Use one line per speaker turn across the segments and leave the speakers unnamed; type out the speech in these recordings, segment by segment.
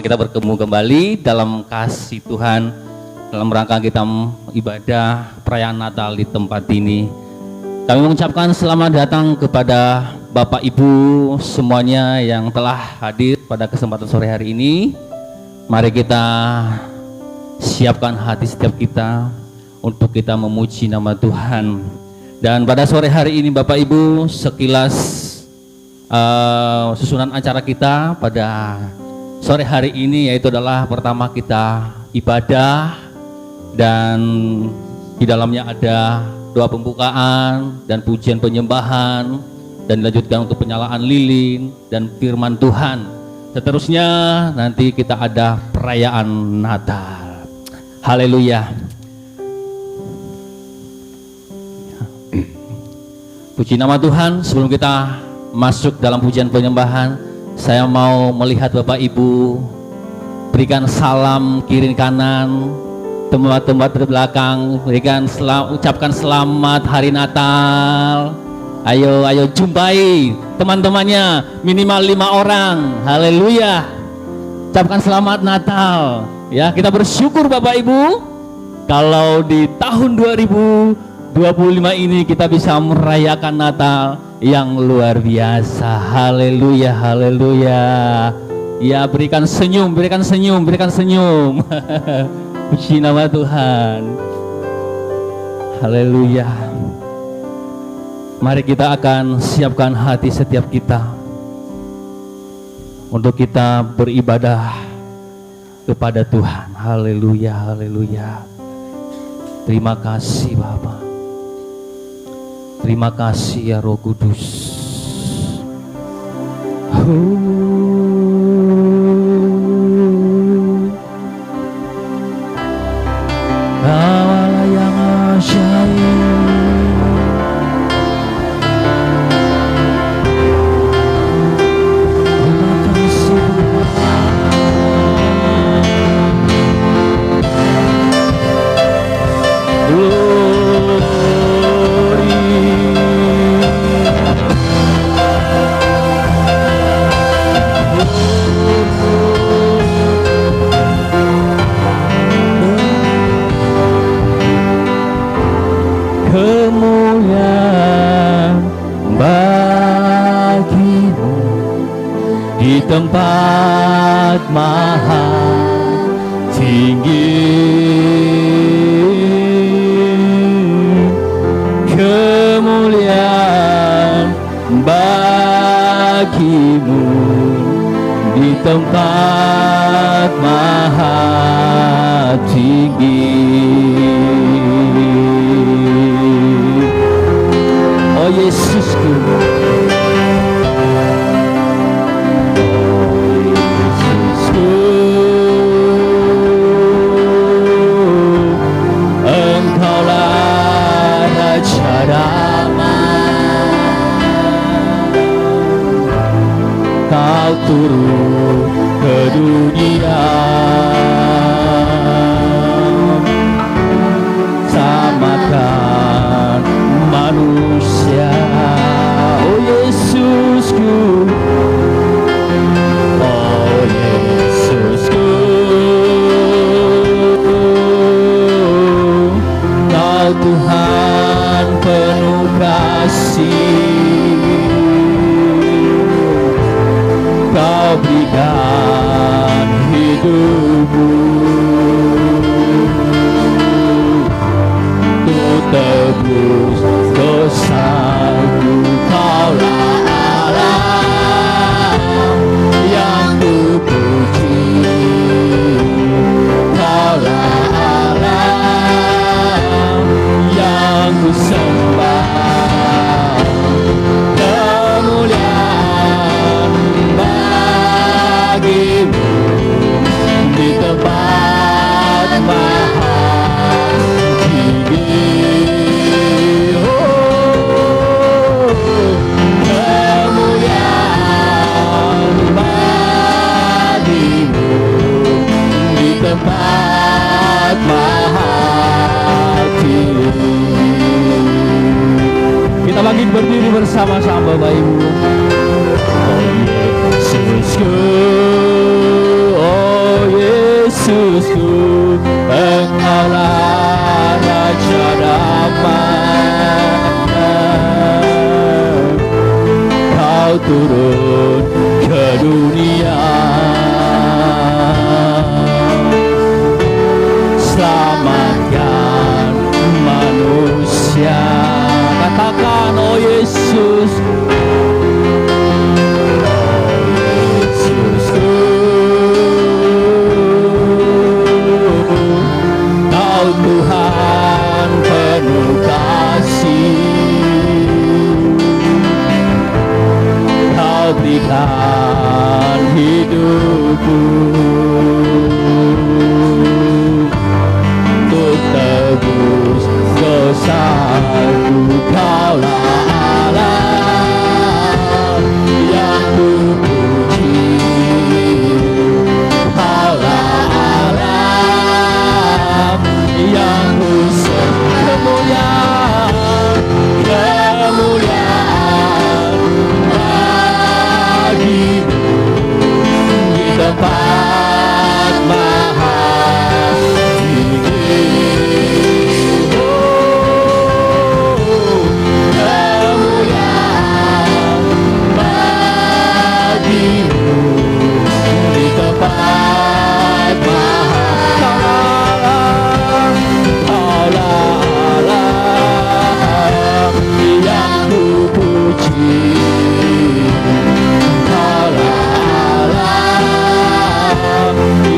Kita bertemu kembali dalam kasih Tuhan, dalam rangka kita ibadah perayaan Natal di tempat ini. Kami mengucapkan selamat datang kepada Bapak Ibu semuanya yang telah hadir pada kesempatan sore hari ini. Mari kita siapkan hati setiap kita untuk kita memuji nama Tuhan. Dan pada sore hari ini Bapak Ibu, sekilas susunan acara kita pada sore hari ini yaitu adalah pertama kita ibadah, dan di dalamnya ada doa pembukaan dan pujian penyembahan, dan dilanjutkan untuk penyalaan lilin dan firman Tuhan. Seterusnya nanti kita ada perayaan Natal. Haleluya. Puji nama Tuhan. Sebelum kita masuk dalam pujian penyembahan, saya mau melihat Bapak Ibu berikan salam kiri kanan, tempat-tempat di belakang, ucapkan selamat hari Natal. Ayo jumpai teman-temannya, minimal 5 orang. Haleluya. Ucapkan selamat Natal. Ya, kita bersyukur Bapak Ibu kalau di tahun 2025 ini kita bisa merayakan Natal yang luar biasa. Haleluya, haleluya. Ya, berikan senyum. Puji nama Tuhan. Haleluya. Mari kita akan siapkan hati setiap kita untuk kita beribadah kepada Tuhan. Haleluya, haleluya. Terima kasih Bapa. Terima kasih ya Roh Kudus. Kau yang ajaib. Tempat maha tinggi, kemuliaan bagimu di tempat maha tinggi. Oh Yesusku, turun ke dunia, selamatkan manusia. Oh Yesusku, oh Yesusku, Kau Tuhan penuh kasih. Kau berikan hidupmu untuk tebus dosaku. Kaulah Allah yang kupuji, Kaulah Allah yang kusembah. Di tempat maha tinggi, kemuliaan bagimu di tempat maha tinggi. Kita bangkit berdiri bersama-sama Bapak Ibu. Oh Yesusku, oh Yesusku, Engkaulah Raja damai. Kau turun ke dunia, selamatkan manusia. Katakan, oh Yesus, Tuhan penuh kasih, Kau berikan hidupku untuk tebus dosaku. Kaulah Allah yang kupuji, Kaulah Allah yang kusembah. Kemuliaan bagimu di tempat maha tinggi. Kemuliaan bagimu di tempat maha. Yang kupuji, Allah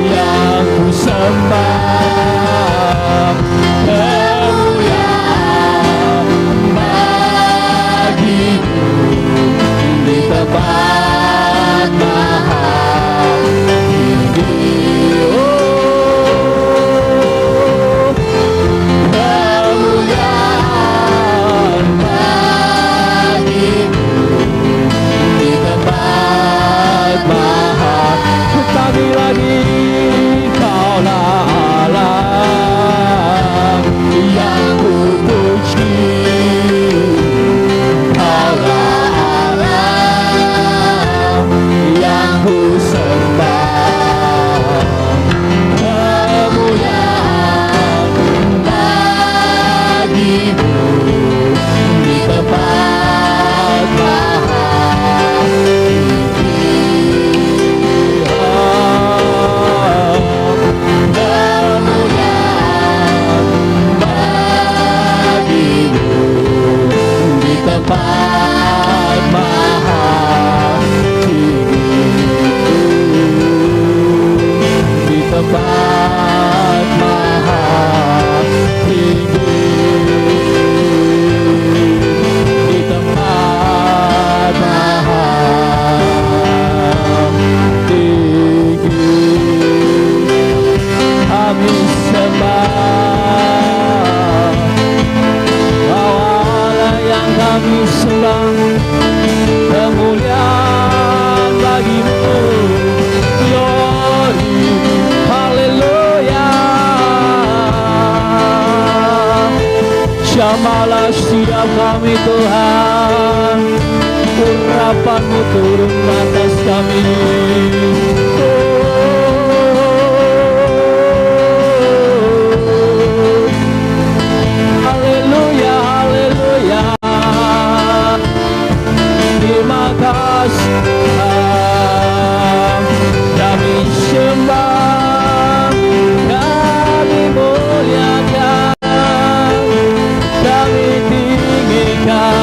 yang kusembah. Kemuliaan bagimu di tempat maha tinggi. Lagi Kaulah Allah yang kupuji, Kaulah Allah yang kusembah. Kemuliaan bagimu di tempat maha tinggi. Tempat maha tinggi, di tempat maha tinggi, di tempat maha tinggi. Kami sembah, yang kami sembah. Kemuliaan bagimu, glory, haleluya. Jamalah setiap kami Tuhan, urapan-Mu turun atas kami. Haleluya, haleluya. Terima kasih, kami sembah, kami muliakan, kami tinggikan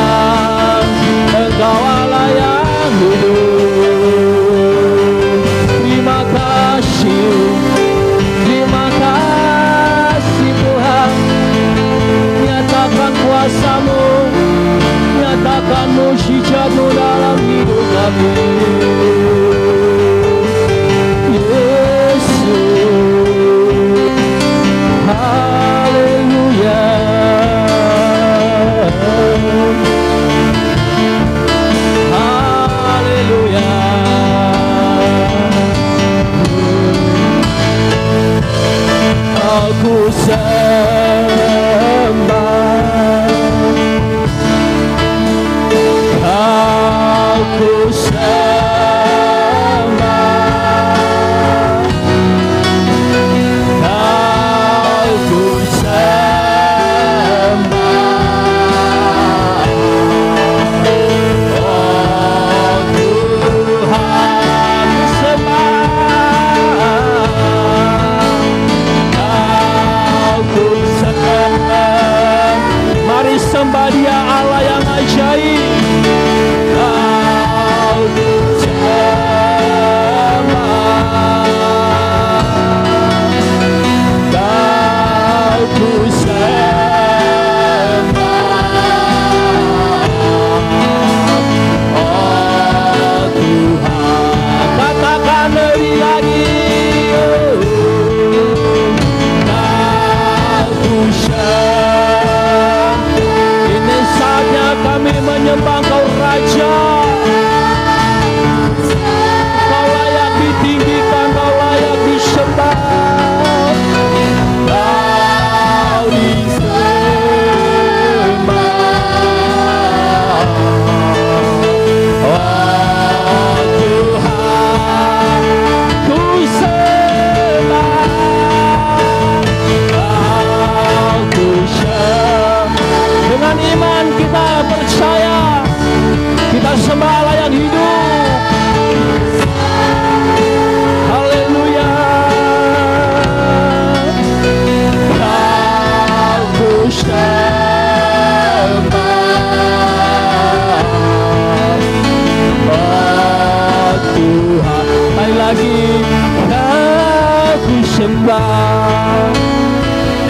sembah,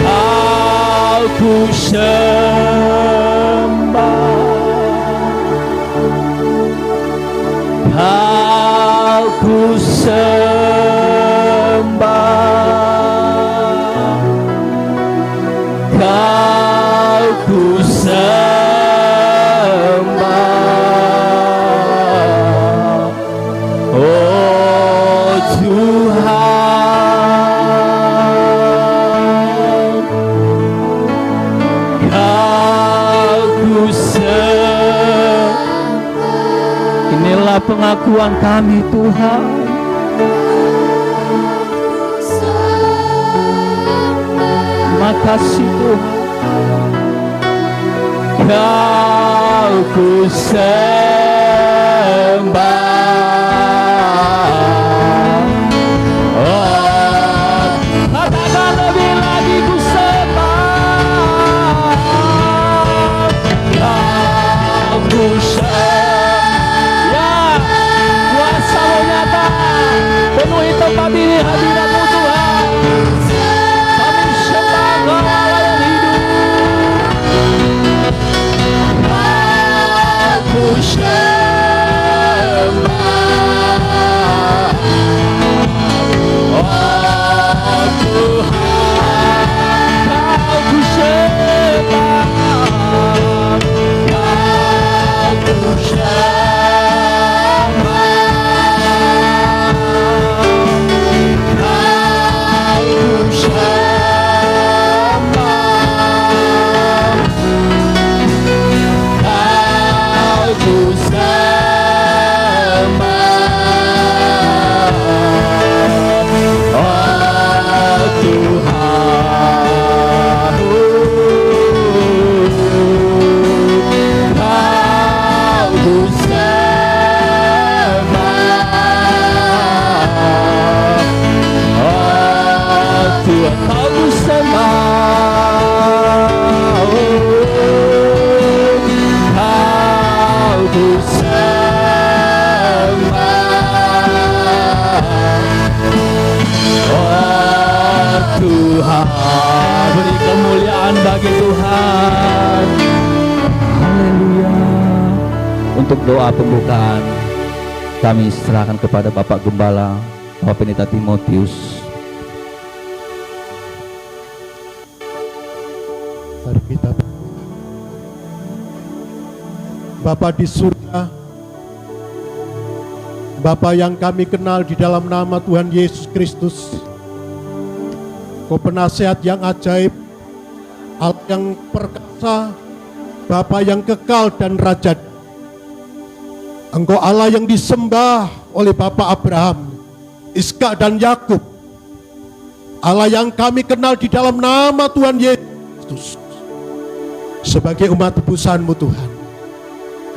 aku sembah, aku sembah, aku sembah, oh Tuhan, aku sembah. Inilah pengakuan kami Tuhan. Terima kasih Tuhan. Kau ku sembah. Oh, katakan lebih lagi ku sembah. Kau ku sembah. Ya, kuasa-Mu nyata. Penuhi tempat ini hadirat-Mu Tuhan. Kami sembah Engkau Allah yang hidup. Aku sembah, oh Tuhan, aku sembah, aku sembah, aku sembah, aku sembah, oh Tuhan, aku sembah, oh Tuhan, aku sembah, aku sembah, oh Tuhan, beri kemuliaan bagi Tuhan. Haleluya. Untuk doa pembukaan kami serahkan kepada Bapak Gembala, Bapak Pendeta Timotius.
Mari kita Bapa di surga, Bapa yang kami kenal di dalam nama Tuhan Yesus Kristus, Kau penasehat yang ajaib, Allah yang perkasa, Bapa yang kekal dan raja. Engkau Allah yang disembah oleh Bapa Abraham, Ishak dan Yakub, Allah yang kami kenal di dalam nama Tuhan Yesus Kristus. Sebagai umat tebusan-Mu Tuhan,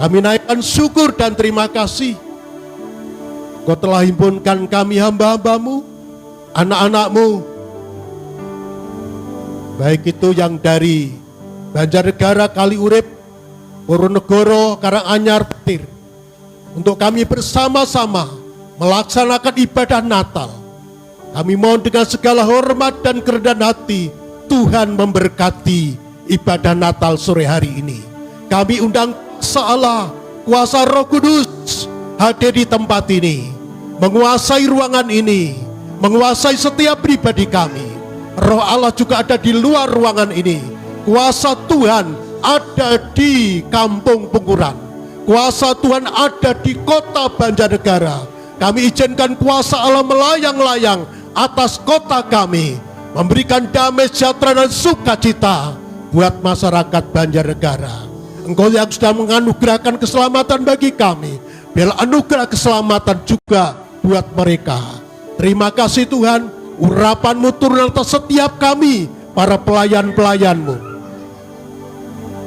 kami naikkan syukur dan terima kasih. Kau telah himpunkan kami hamba-hamba-Mu, anak-anak-Mu, baik itu yang dari Banjarnegara, Kaliurip, Woronegoro, Karanganyar, Petir, untuk kami bersama-sama melaksanakan ibadah Natal. Kami mohon dengan segala hormat dan kerendahan hati, Tuhan memberkati ibadah Natal sore hari ini. Kami undang kuasa Allah, kuasa Roh Kudus hadir di tempat ini, menguasai ruangan ini, menguasai setiap pribadi kami. Roh Allah juga ada di luar ruangan ini. Kuasa Tuhan ada di Kampung Punguran. Kuasa Tuhan ada di kota Banjarnegara. Kami izinkan kuasa Allah melayang-layang atas kota kami, memberikan damai sejahtera dan sukacita buat masyarakat Banjarnegara. Engkau yang sudah menganugerahkan keselamatan bagi kami, biarlah anugerah keselamatan juga buat mereka. Terima kasih Tuhan, urapan-Mu turun atas setiap kami, para pelayan-pelayan-Mu.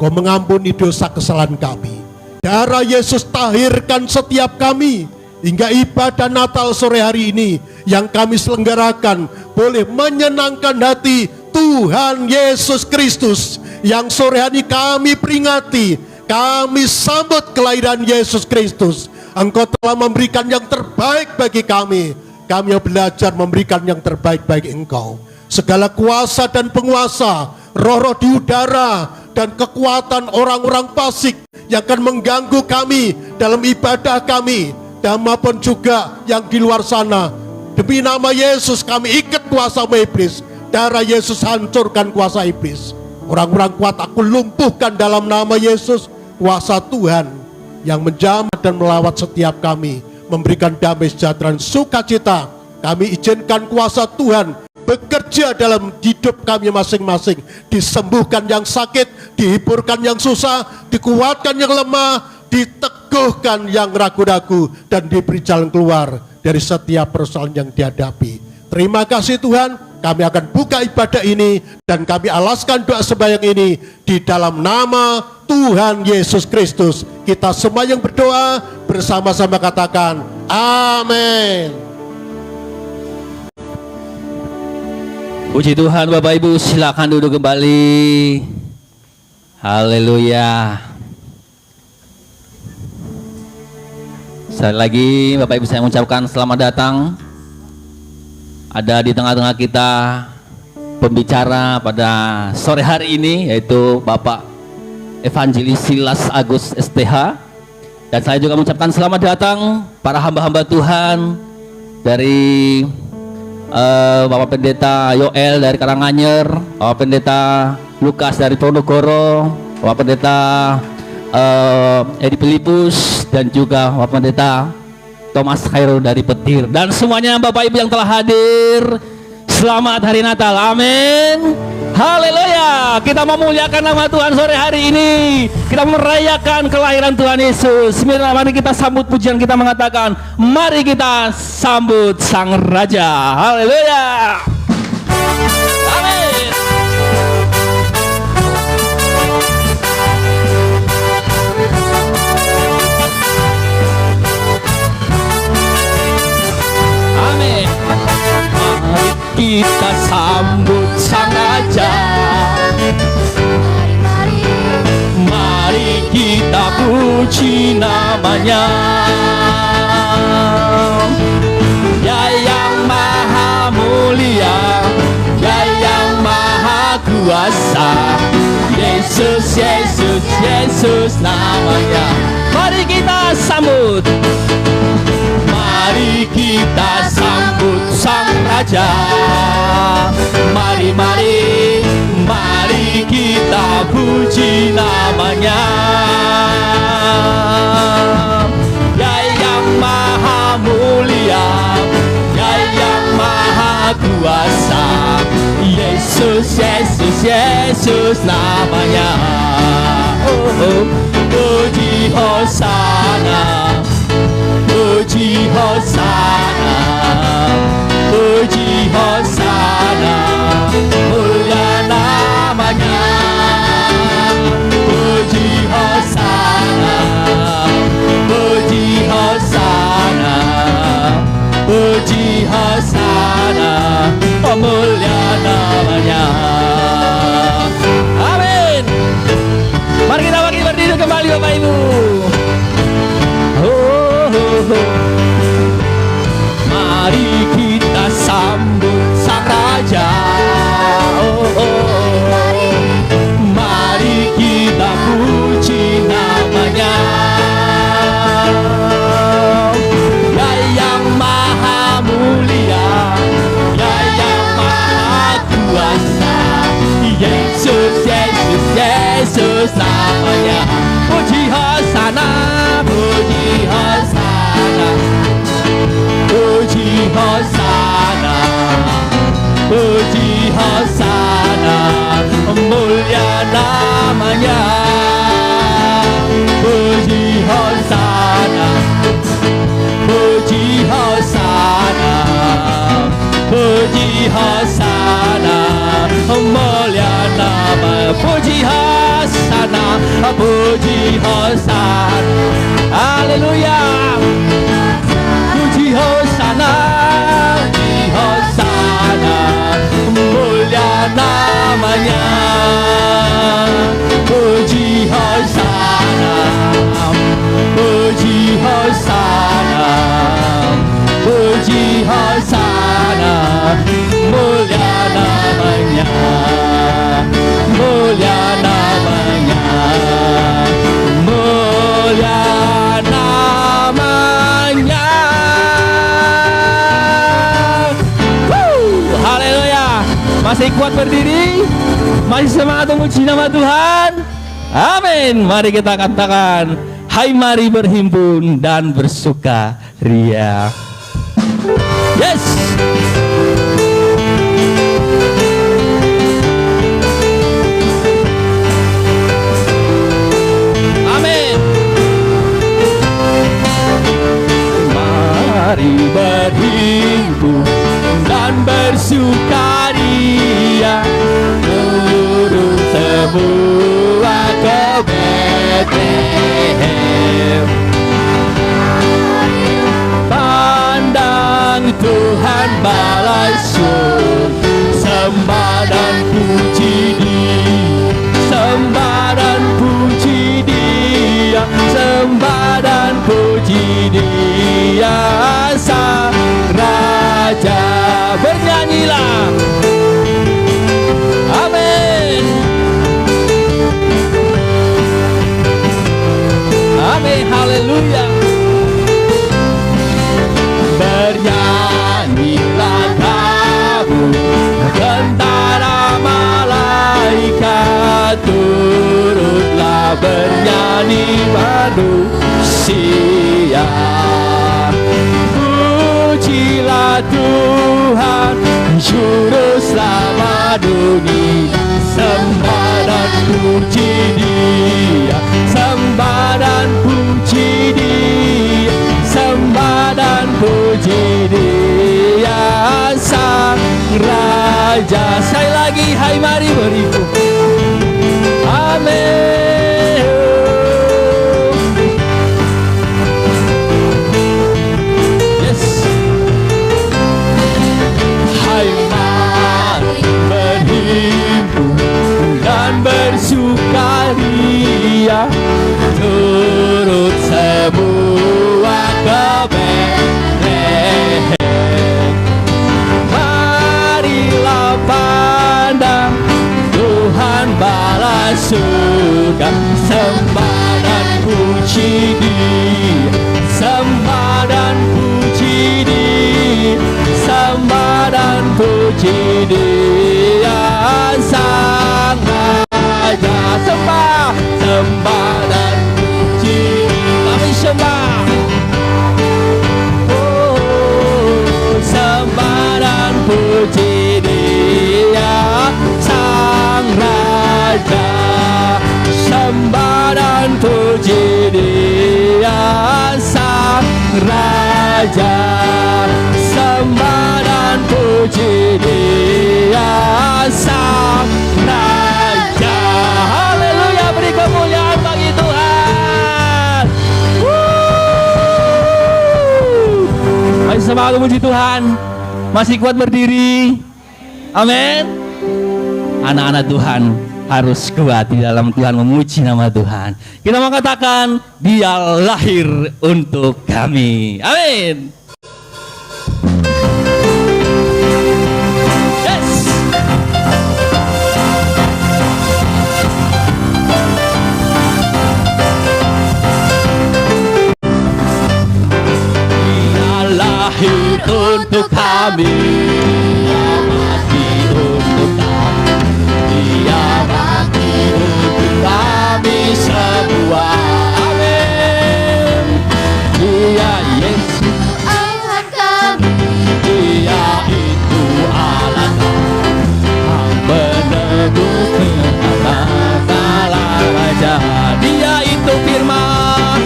Kau mengampuni dosa kesalahan kami. Darah Yesus tahirkan setiap kami, hingga ibadah Natal sore hari ini yang kami selenggarakan boleh menyenangkan hati Tuhan Yesus Kristus, yang sore hari kami peringati, kami sambut kelahiran Yesus Kristus. Engkau telah memberikan yang terbaik bagi kami. kami belajar memberikan yang terbaik bagi Engkau. Segala kuasa dan penguasa, roh-roh di udara, dan kekuatan orang-orang fasik yang akan mengganggu kami dalam ibadah kami, dan maupun juga yang di luar sana. Demi nama Yesus kami ikat kuasa iblis. Darah Yesus hancurkan kuasa iblis. Orang-orang kuat aku lumpuhkan dalam nama Yesus. Kuasa Tuhan yang menjamah dan melawat setiap kami, memberikan damai sejahtera dan sukacita. Kami izinkan kuasa Tuhan bekerja dalam hidup kami masing-masing. Disembuhkan yang sakit, dihiburkan yang susah, dikuatkan yang lemah, diteguhkan yang ragu-ragu, dan diberi jalan keluar dari setiap persoalan yang dihadapi. Terima kasih Tuhan, kami akan buka ibadah ini dan kami alaskan doa sembahyang ini di dalam nama Tuhan Yesus Kristus. Kita semua yang berdoa bersama-sama katakan amin.
Puji Tuhan, Bapak Ibu silakan duduk kembali. Haleluya. Sekali lagi Bapak Ibu saya mengucapkan selamat datang. Ada di tengah-tengah kita pembicara pada sore hari ini, yaitu Bapak Evangelis Silas Agus STH. Dan saya juga mengucapkan selamat datang para hamba-hamba Tuhan dari Bapak Pendeta Yoel dari Karanganyar, Bapak Pendeta Lukas dari Ponorogo, Bapak Pendeta Edi Filipus, dan juga Bapak Pendeta Thomas Khairul dari Petir, dan semuanya Bapak Ibu yang telah hadir. Selamat Hari Natal, amin. Haleluya. Kita memuliakan nama Tuhan sore hari ini. Kita merayakan kelahiran Tuhan Yesus. Mari kita sambut pujian, kita mengatakan, mari kita sambut Sang Raja. Haleluya. Amin. Amin. Mari kita sambut Sang Raja. Mari kita puji namanya. Ya yang maha mulia, ya yang maha kuasa, Yesus, Yesus, Yesus namanya. Mari kita sambut. Mari kita sambut Sang Raja. Mari, mari, mari kita puji namanya. Ya yang maha mulia, ya yang maha kuasa, Yesus, Yesus, Yesus namanya. Oh, oh. Puji Hosana, puji Hosana, puji Hosana, mulia namanya. Puji Hosana, puji Hosana, puji Hosana, oh mulia namanya. Amin. Mari kita berdiri kembali Bapak Ibu. Mari kita sambut Sang Raja. Mari kita puji namanya. Ya yang maha mulia, ya yang maha kuasa, Yesus, Yesus, Yesus namanya. Puji Hosana, puji Hosana, puji Hosana, puji Hosana, mulia namanya. Puji Hosana, puji Hosana, puji Hosana, mulia nama. Puji Hosana, puji Hosana, haleluya. Puji Hosana, puji Hosana, mulia namanya. Puji Hosana, puji Hosana, puji Hosana. Masih kuat berdiri? Masih semangat memuji nama Tuhan? Amin. Mari kita katakan, hai mari berhimpun dan bersuka ria. Yes. Amin. Mari berhimpun dan bersukaria, turun semua ke Betlehem. Pandang Tuhan balas syur, sembah dan puji Dia, sembah dan puji Dia, sembah dan puji Dia, Sang Raja. Bernyanyilah, amin, amin, haleluya. Bernyanyilah kamu, tentara malaikat, turutlah bernyanyi manusia. Pujilah Tuhan, Juru Selamat dunia, sembah dan puji Dia, sembah dan puji Dia, sembah dan puji Dia, Sang Raja. Sekali lagi, hai mari beriku, amin. Yes. Hai mari berhimpun dan bersukaria, turut semua ke Betlehem. Marilah pandang Tuhan balas surga, sembah dan puji Dia, sembah dan puji Dia, sembah dan puji Dia, Sang Raja. Sembah, sembah dan puji, kami sembah. Oh, sembah dan puji Dia, Sang Raja, sembah dan puji Dia, Sang Raja, sembah dan puji Dia, Sang Raja. Haleluya, beri kemuliaan bagi Tuhan. Masih semangat memuji Tuhan, masih kuat berdiri. Amin. Anak-anak Tuhan harus kuat di dalam Tuhan, memuji nama Tuhan. Kita mau katakan, Dia lahir untuk kami. Amin. Yes. Dia lahir untuk kami, Dia mati untuk kami, Dia mati untuk kami semua. Amin. Dia Yesus Allah kami, Dia itu Allah kami, Sang penebus segala raja. Dia itu firman,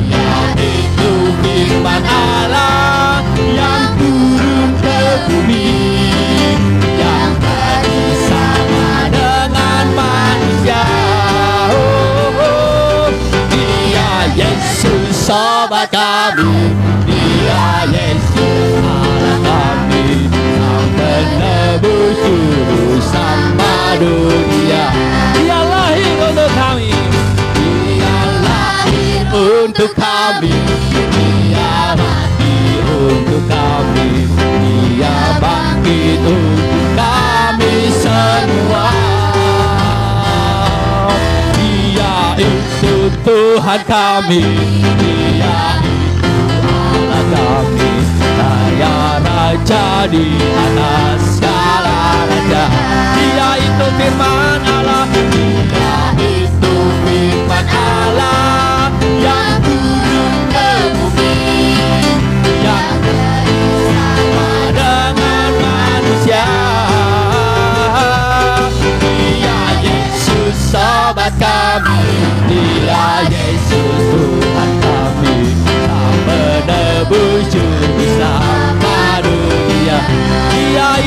Dia itu firman Allah yang turun ke bumi, yang bersama dengan manusia. Dia Yesus sobat kami, Dia Yesus Allah kami, Sang penebus juru selamat dunia. Dia lahir untuk kami, Dia lahir untuk kami, Dia mati untuk kami, Dia bangkit untuk kami semua. Dia itu Tuhan kami, Dia itu Allah kami, Dia Raja di atas segala raja.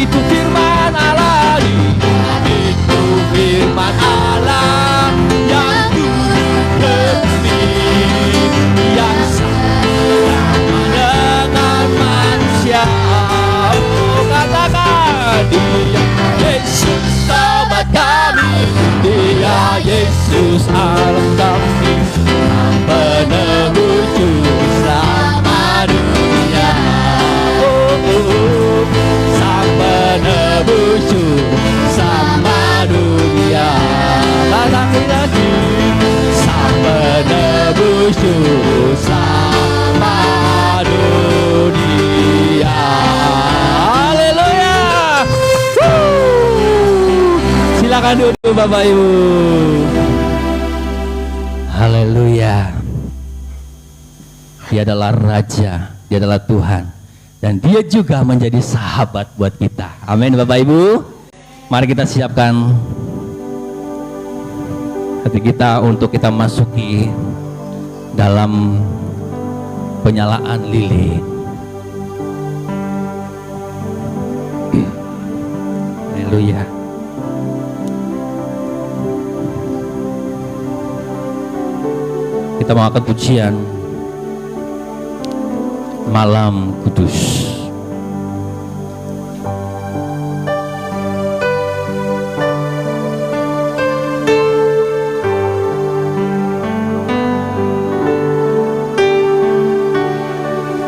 itu firman Allah, dia itu firman Allah yang dulu ketik, yang sama dengan manusia. Oh, katakan dia Yesus sobat kami, dia Yesus alam kami, penebus juru selamat dunia. Sang penebus juru selamat dunia. Lagi lagi, sang penebus juru selamat dunia. Haleluya. Silakan duduk Bapak Ibu. Haleluya. Dia adalah Raja, Dia adalah Tuhan, dan Dia juga menjadi sahabat buat kita. Amin Bapak Ibu. Mari kita siapkan hati kita untuk kita masuki dalam penyalaan lilin. Haleluya. Kita mau akan pujian Malam Kudus.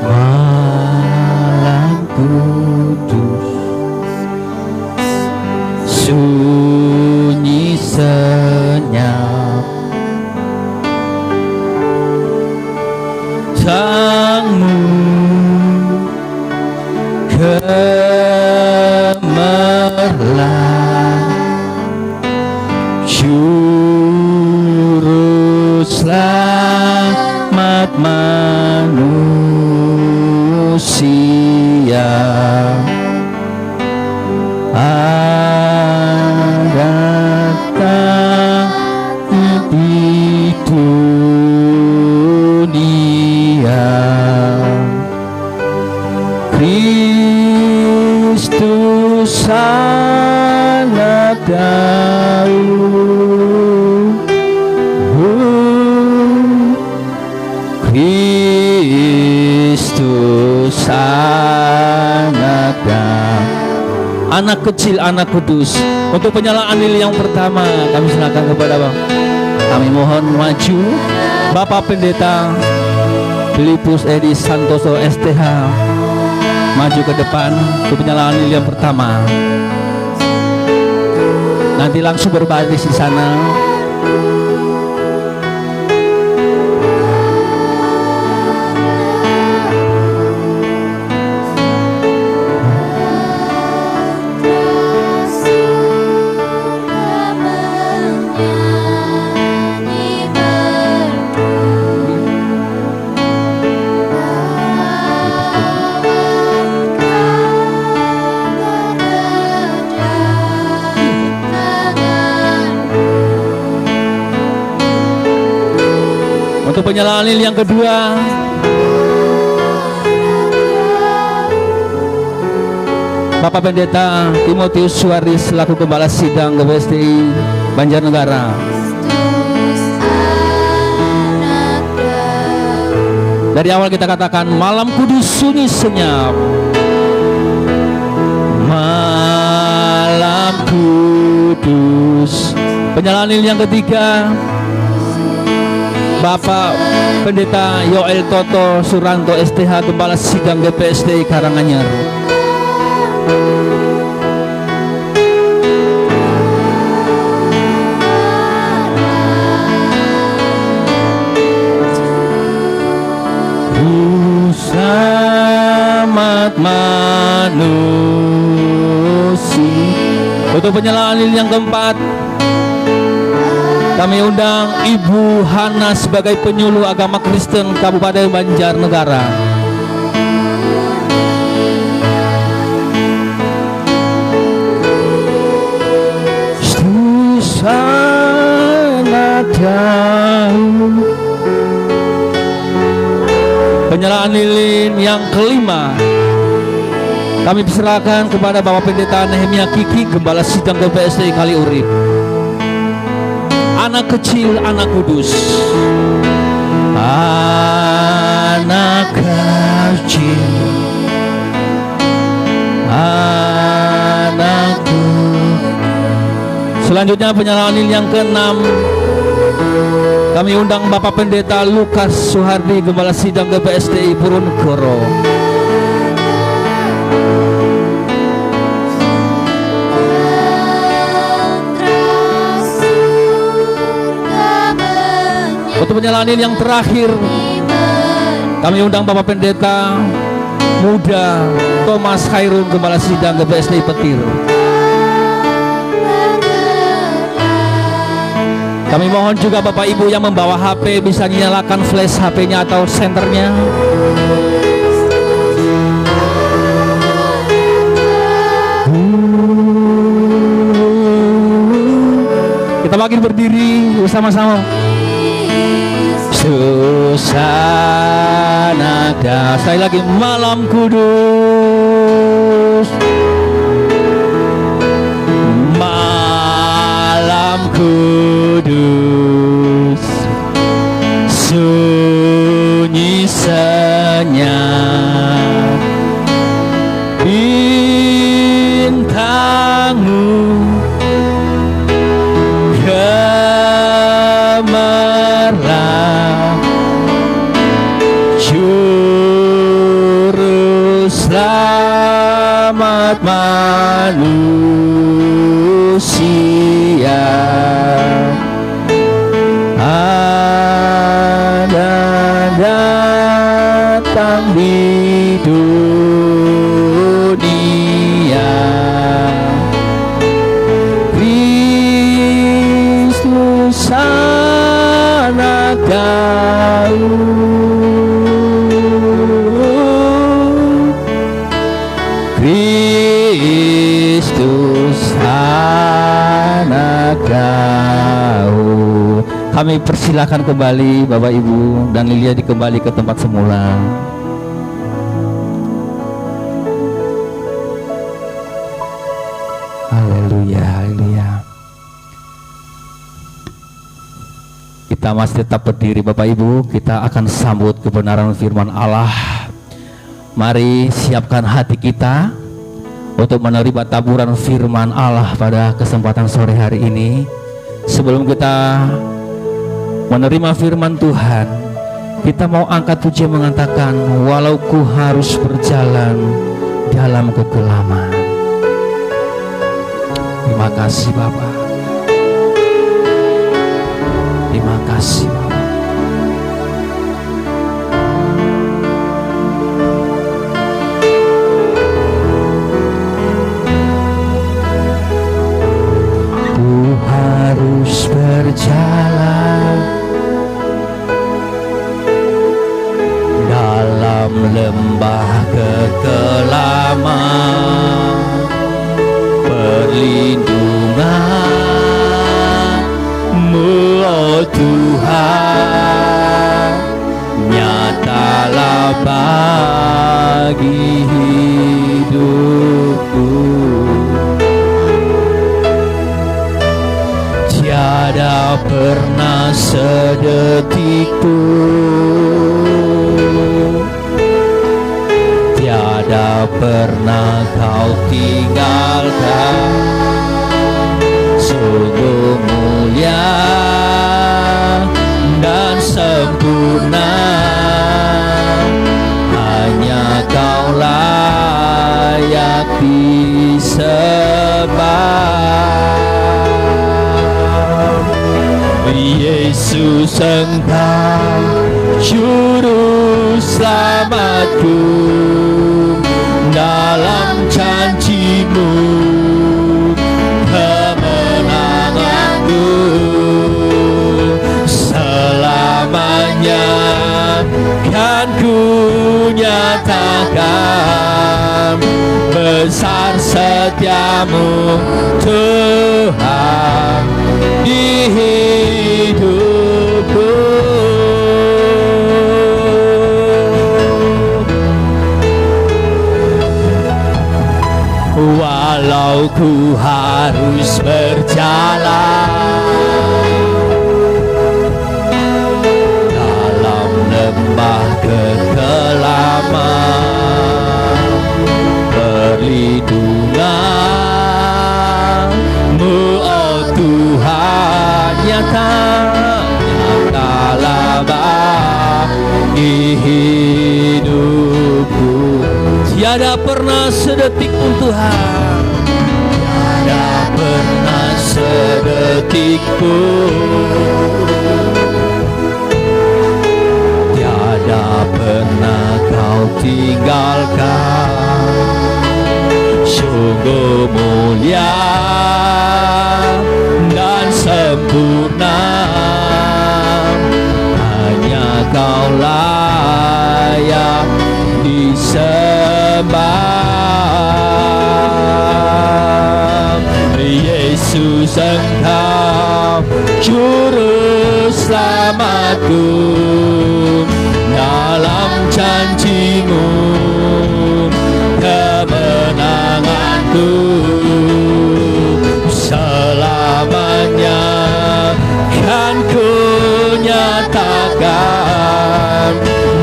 Malam Kudus, sunyi senyap, Sang-Mu gemerlap, juru selamat manusia, datang di dunia. Kristus sangat jauh, Kristus sangat jauh. Anak kecil, anak kudus, untuk penyalaan lilin yang pertama kami silakan kepada Bapak. Kami mohon maju Bapak Pendeta Filipus Edi Santoso STH, maju ke depan untuk penyalaan lilin yang pertama. Nanti langsung berbaris di sana. Untuk penyalaan lilin yang kedua, Bapak Pendeta Timotius Suaris selaku Gembala Sidang GPSTI Banjarnegara. Dari awal kita katakan malam kudus sunyi senyap, malam kudus. Penyalaan lilin yang ketiga, Bapak Pendeta Yoel Toto Suranto STH Gembala Sidang GPSTI Karanganyar. Selamat manusia. Untuk penyalaan lilin yang keempat, kami undang Ibu Hana sebagai penyuluh agama Kristen Kabupaten Banjarnegara. Sangat jauh. Penyalaan lilin yang kelima, Kami persilakan kepada Bapak Pendeta Nehemia Kiki, Gembala Sidang GPSDI Kaliurip. Anak kecil, anak kudus. Anak kecil, anakku. Selanjutnya penyanyi yang ke-6, kami undang Bapak Pendeta Lukas Suhardi, Gembala Sidang GPSDI Purunegoro. Untuk penyanyi yang terakhir, kami undang Bapak Pendeta Muda Thomas Khairun, Gembala Sidang GPSDI Petir. Kami mohon juga Bapak Ibu yang membawa HP bisa nyalakan flash HP-nya atau senternya. Kita makin berdiri bersama-sama. Susanada, sekali lagi, malam kudus, malam kudus, sunyi senyap, bintangmu gemerlap, juru selamat manusia, ada datang di dunia. Kristus anak Daud, Kristus anak Daud. Kami persilakan kembali Bapak Ibu dan Lilia dikembali ke tempat semula. Haleluya, haleluya. Kita masih tetap berdiri Bapak Ibu, kita akan sambut kebenaran firman Allah. Mari siapkan hati kita untuk menerima taburan firman Allah pada kesempatan sore hari ini. Sebelum kita menerima firman Tuhan, kita mau angkat pujian mengatakan, walau ku harus berjalan dalam kegelapan. Terima kasih Bapa. Terima kasih Bapa. Ku harus berjalan dalam lembah kekelaman, perlindungan-Mu oh Tuhan, nyatalah bagi hidupku. Tiada pernah sedetik pun, tiada pernah Kau tinggalkan. Sungguh mulia dan sempurna, hanya Kau layak disembah. Yesus Engkau juru selamatku, dalam janji-Mu kemenanganku selamanya kan ku nyatakan, besar setiamu Tuhan di hidupku. jauh ku harus berjalan dalam lembah kekelaman, perlindungan-Mu oh Tuhan nyatalah bagi hidupku. Tiada pernah sedetik pun Tuhan, tiada pernah sedetik pun, tiada pernah Kau tinggalkan. Sungguh mulia dan sempurna, hanya Kau layak disembah. Yesus Engkau juru selamatku, dalam janji-Mu kemenanganku selamanya kan ku nyatakan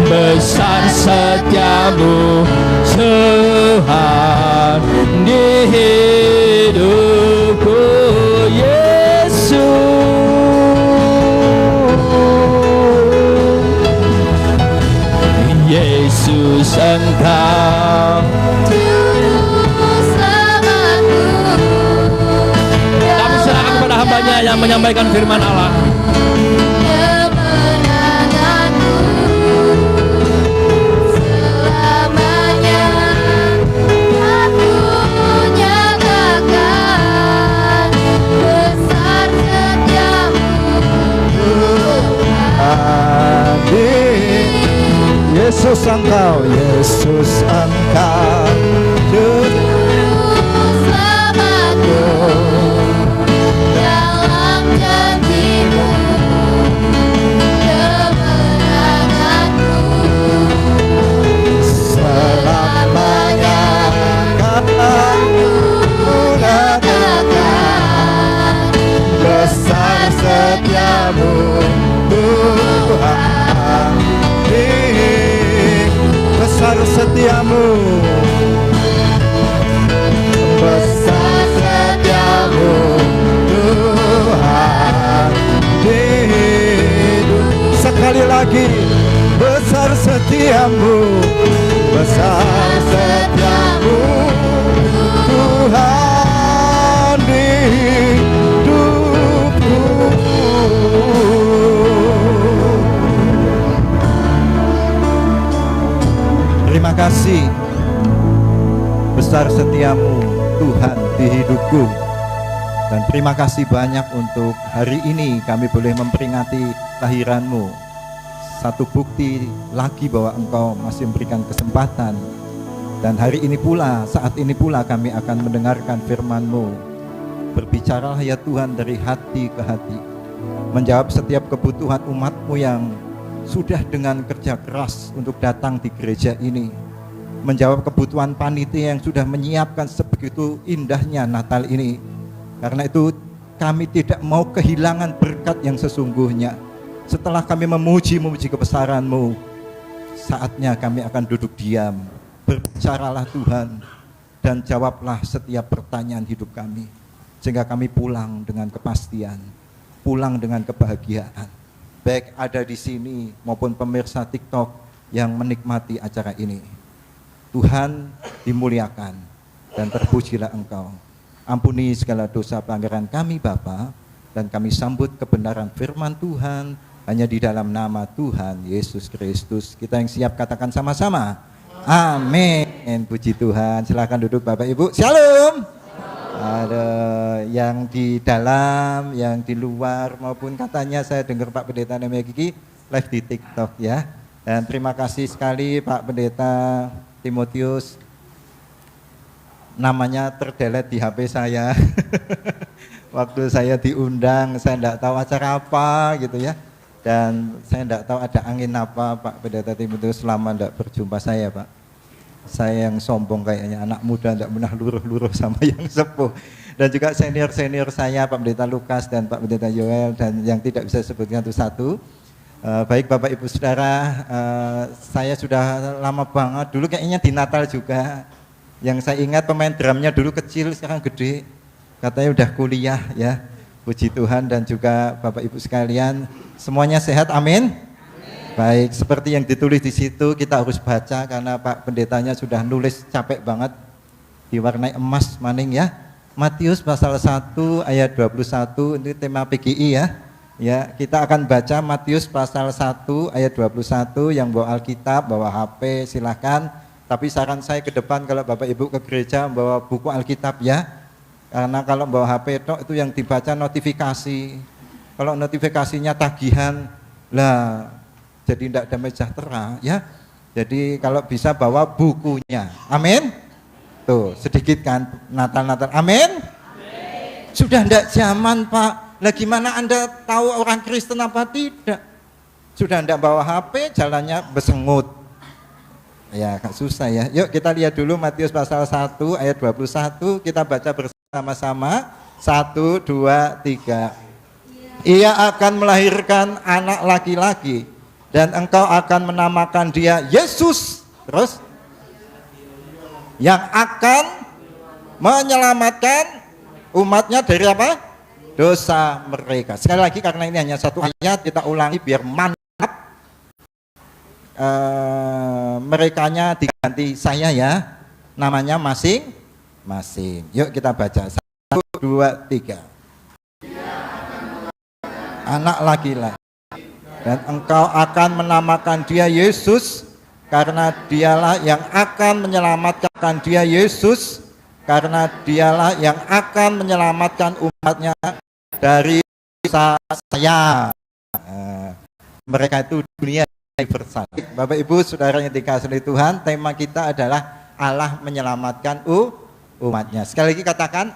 besar setia-Mu Tuhan di hidupku. Yesus Engkau juru selamatku. Kami serahkan kepada hamba-Nya yang menyampaikan firman Allah. Kemenanganku selamanya aku nyatakan besar setia-Mu Tuhan.
Yesus Engkau, Yesus Engkau juru selamatku, dalam janji-Mu kemenanganku selamanya kan ku nyatakan besar setia-Mu Tuhan. Besar setia-Mu, besar setia-Mu Tuhan di hidup. Sekali lagi, besar setiamu, besar setiamu Tuhan di hidupku. Terima kasih, besar setiamu Tuhan di hidupku. Dan terima kasih banyak untuk hari ini kami boleh memperingati kelahiran-Mu. Satu bukti lagi bahwa Engkau masih memberikan kesempatan. Dan hari ini pula, saat ini pula kami akan mendengarkan firman-Mu. Berbicaralah ya Tuhan dari hati ke hati, menjawab setiap kebutuhan umat-Mu yang sudah dengan kerja keras untuk datang di gereja ini, menjawab kebutuhan panitia yang sudah menyiapkan sebegitu indahnya Natal ini. Karena itu kami tidak mau kehilangan berkat yang sesungguhnya. Setelah kami memuji kebesaran-Mu, saatnya kami akan duduk diam. Berbicaralah Tuhan dan jawablah setiap pertanyaan hidup kami, sehingga kami pulang dengan kepastian, pulang dengan kebahagiaan. Baik ada di sini maupun pemirsa TikTok yang menikmati acara ini. Tuhan dimuliakan dan terpujilah Engkau. Ampuni segala dosa pelanggaran kami Bapa, dan kami sambut kebenaran firman Tuhan hanya di dalam nama Tuhan Yesus Kristus. Kita yang siap katakan sama-sama, amin. Puji Tuhan. Silakan duduk Bapak Ibu. Shalom. Ada yang di dalam, yang di luar, maupun katanya saya dengar Pak Pendeta namanya Kiki live di TikTok ya. Dan terima kasih sekali Pak Pendeta Timotius, namanya terdelete di HP saya. Waktu saya diundang, saya tidak tahu acara apa gitu ya. Dan saya tidak tahu ada angin apa Pak Pendeta Timotius selama tidak berjumpa saya Pak. Saya yang sombong kayaknya, anak muda tidak pernah luruh-luruh sama yang sepuh. Dan juga senior-senior saya, Pak Pendeta Lukas dan Pak Pendeta Yoel, dan yang tidak bisa sebutkan satu-satu. Baik Bapak Ibu Saudara, saya sudah lama banget, dulu kayaknya di Natal juga. Yang saya ingat pemain drumnya dulu kecil, sekarang gede. Katanya udah kuliah ya. Puji Tuhan. Dan juga Bapak Ibu sekalian, semuanya sehat, amin? Baik, seperti yang ditulis di situ kita harus baca karena Pak Pendetanya sudah nulis capek banget, diwarnai emas maning ya. Matius pasal 1 ayat 21, ini tema PGI ya. Ya, kita akan baca Matius pasal 1 ayat 21, yang bawa Alkitab, bawa HP silahkan. Tapi saran saya ke depan kalau Bapak Ibu ke gereja bawa buku Alkitab ya. Karena kalau bawa HP itu yang dibaca notifikasi. Kalau notifikasinya tagihan, lah jadi tidak damai sejahtera ya. Jadi kalau bisa bawa bukunya. Amin. Tuh, sedikit kan Natal-Natal. Amin. Sudah tidak zaman Pak. Lah gimana Anda tahu orang Kristen apa tidak? Sudah tidak bawa HP, jalannya bersengut. Ya, agak susah ya. Yuk kita lihat dulu Matius pasal 1 ayat 21. Kita baca bersama-sama. 1, 2, 3. Ia akan melahirkan anak laki-laki dan engkau akan menamakan dia Yesus. Terus yang akan menyelamatkan umatnya dari apa? Dosa mereka. Sekali lagi karena ini hanya satu ayat, kita ulangi biar mantap. Merekanya diganti saya ya, namanya masing-masing. Yuk kita baca. 1, 2, 3. Anak laki-laki. Dan engkau akan menamakan dia Yesus, karena dialah yang akan menyelamatkan dia Yesus, karena dialah yang akan menyelamatkan umatnya dari dosa saya. Mereka itu dunia universal. Bapak Ibu Saudara yang dikasihi Tuhan, tema kita adalah Allah menyelamatkan umatnya. Sekali lagi katakan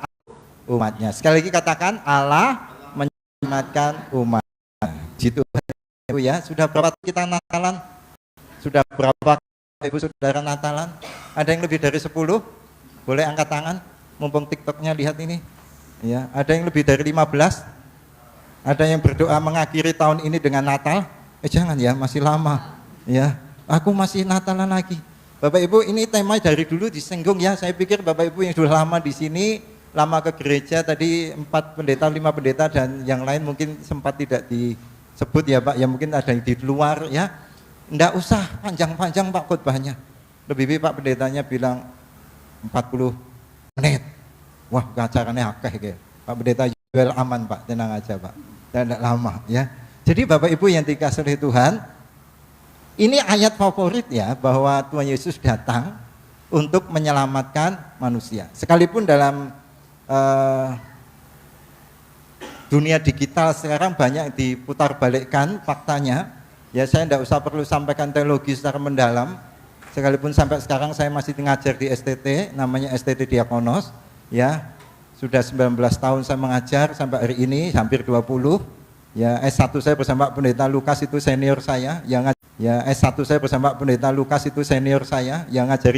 umatnya. Sekali lagi katakan Allah menyelamatkan umatnya. Gitu ya. Sudah berapa kita Natalan? Sudah berapa Ibu Saudara Natalan? Ada yang lebih dari 10? Boleh angkat tangan, mumpung TikToknya lihat ini. Ya, ada yang lebih dari 15? Ada yang berdoa mengakhiri tahun ini dengan Natal? Jangan ya, masih lama. Ya, aku masih Natalan lagi. Bapak Ibu, ini tema dari dulu disinggung ya. Saya pikir Bapak Ibu yang sudah lama di sini, lama ke gereja, tadi 4 pendeta, 5 pendeta dan yang lain mungkin sempat tidak disebut ya Pak. Ya mungkin ada yang di luar ya. Enggak usah panjang-panjang Pak khotbahnya. Lebih baik Pak pendetanya bilang 40 menit. Wah, acaranya akeh gitu. Pak pendeta jual aman Pak, tenang aja Pak. Dan enggak lama ya. Jadi Bapak Ibu yang dikasihi Tuhan, ini ayat favorit ya, bahwa Tuhan Yesus datang untuk menyelamatkan manusia. Sekalipun dalam dunia digital sekarang banyak diputarbalikkan faktanya. Ya saya tidak usah perlu sampaikan teologi secara mendalam. Sekalipun sampai sekarang saya masih mengajar di STT, namanya STT Diakonos. Ya, sudah 19 tahun saya mengajar sampai hari ini, hampir 20. Ya, S1 saya bersama Pendeta Lukas itu senior saya. Ya, S1 saya bersama Pendeta Lukas itu senior saya yang ngajari.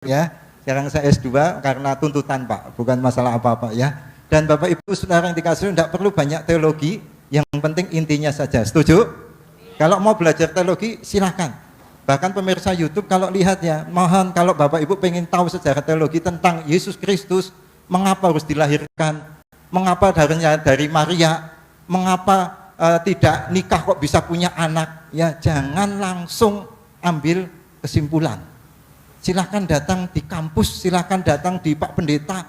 Ya, sekarang saya S2 karena tuntutan Pak, bukan masalah apa-apa ya. Dan Bapak Ibu Saudara yang dikasihi, tidak perlu banyak teologi, yang penting intinya saja. Setuju? Kalau mau belajar teologi silahkan. Bahkan pemirsa YouTube kalau lihat ya, mohon kalau Bapak Ibu pengen tahu sejarah teologi tentang Yesus Kristus, mengapa harus dilahirkan, mengapa dari Maria, mengapa tidak nikah kok bisa punya anak, ya jangan langsung ambil kesimpulan. Silahkan datang di kampus, silahkan datang di Pak Pendeta,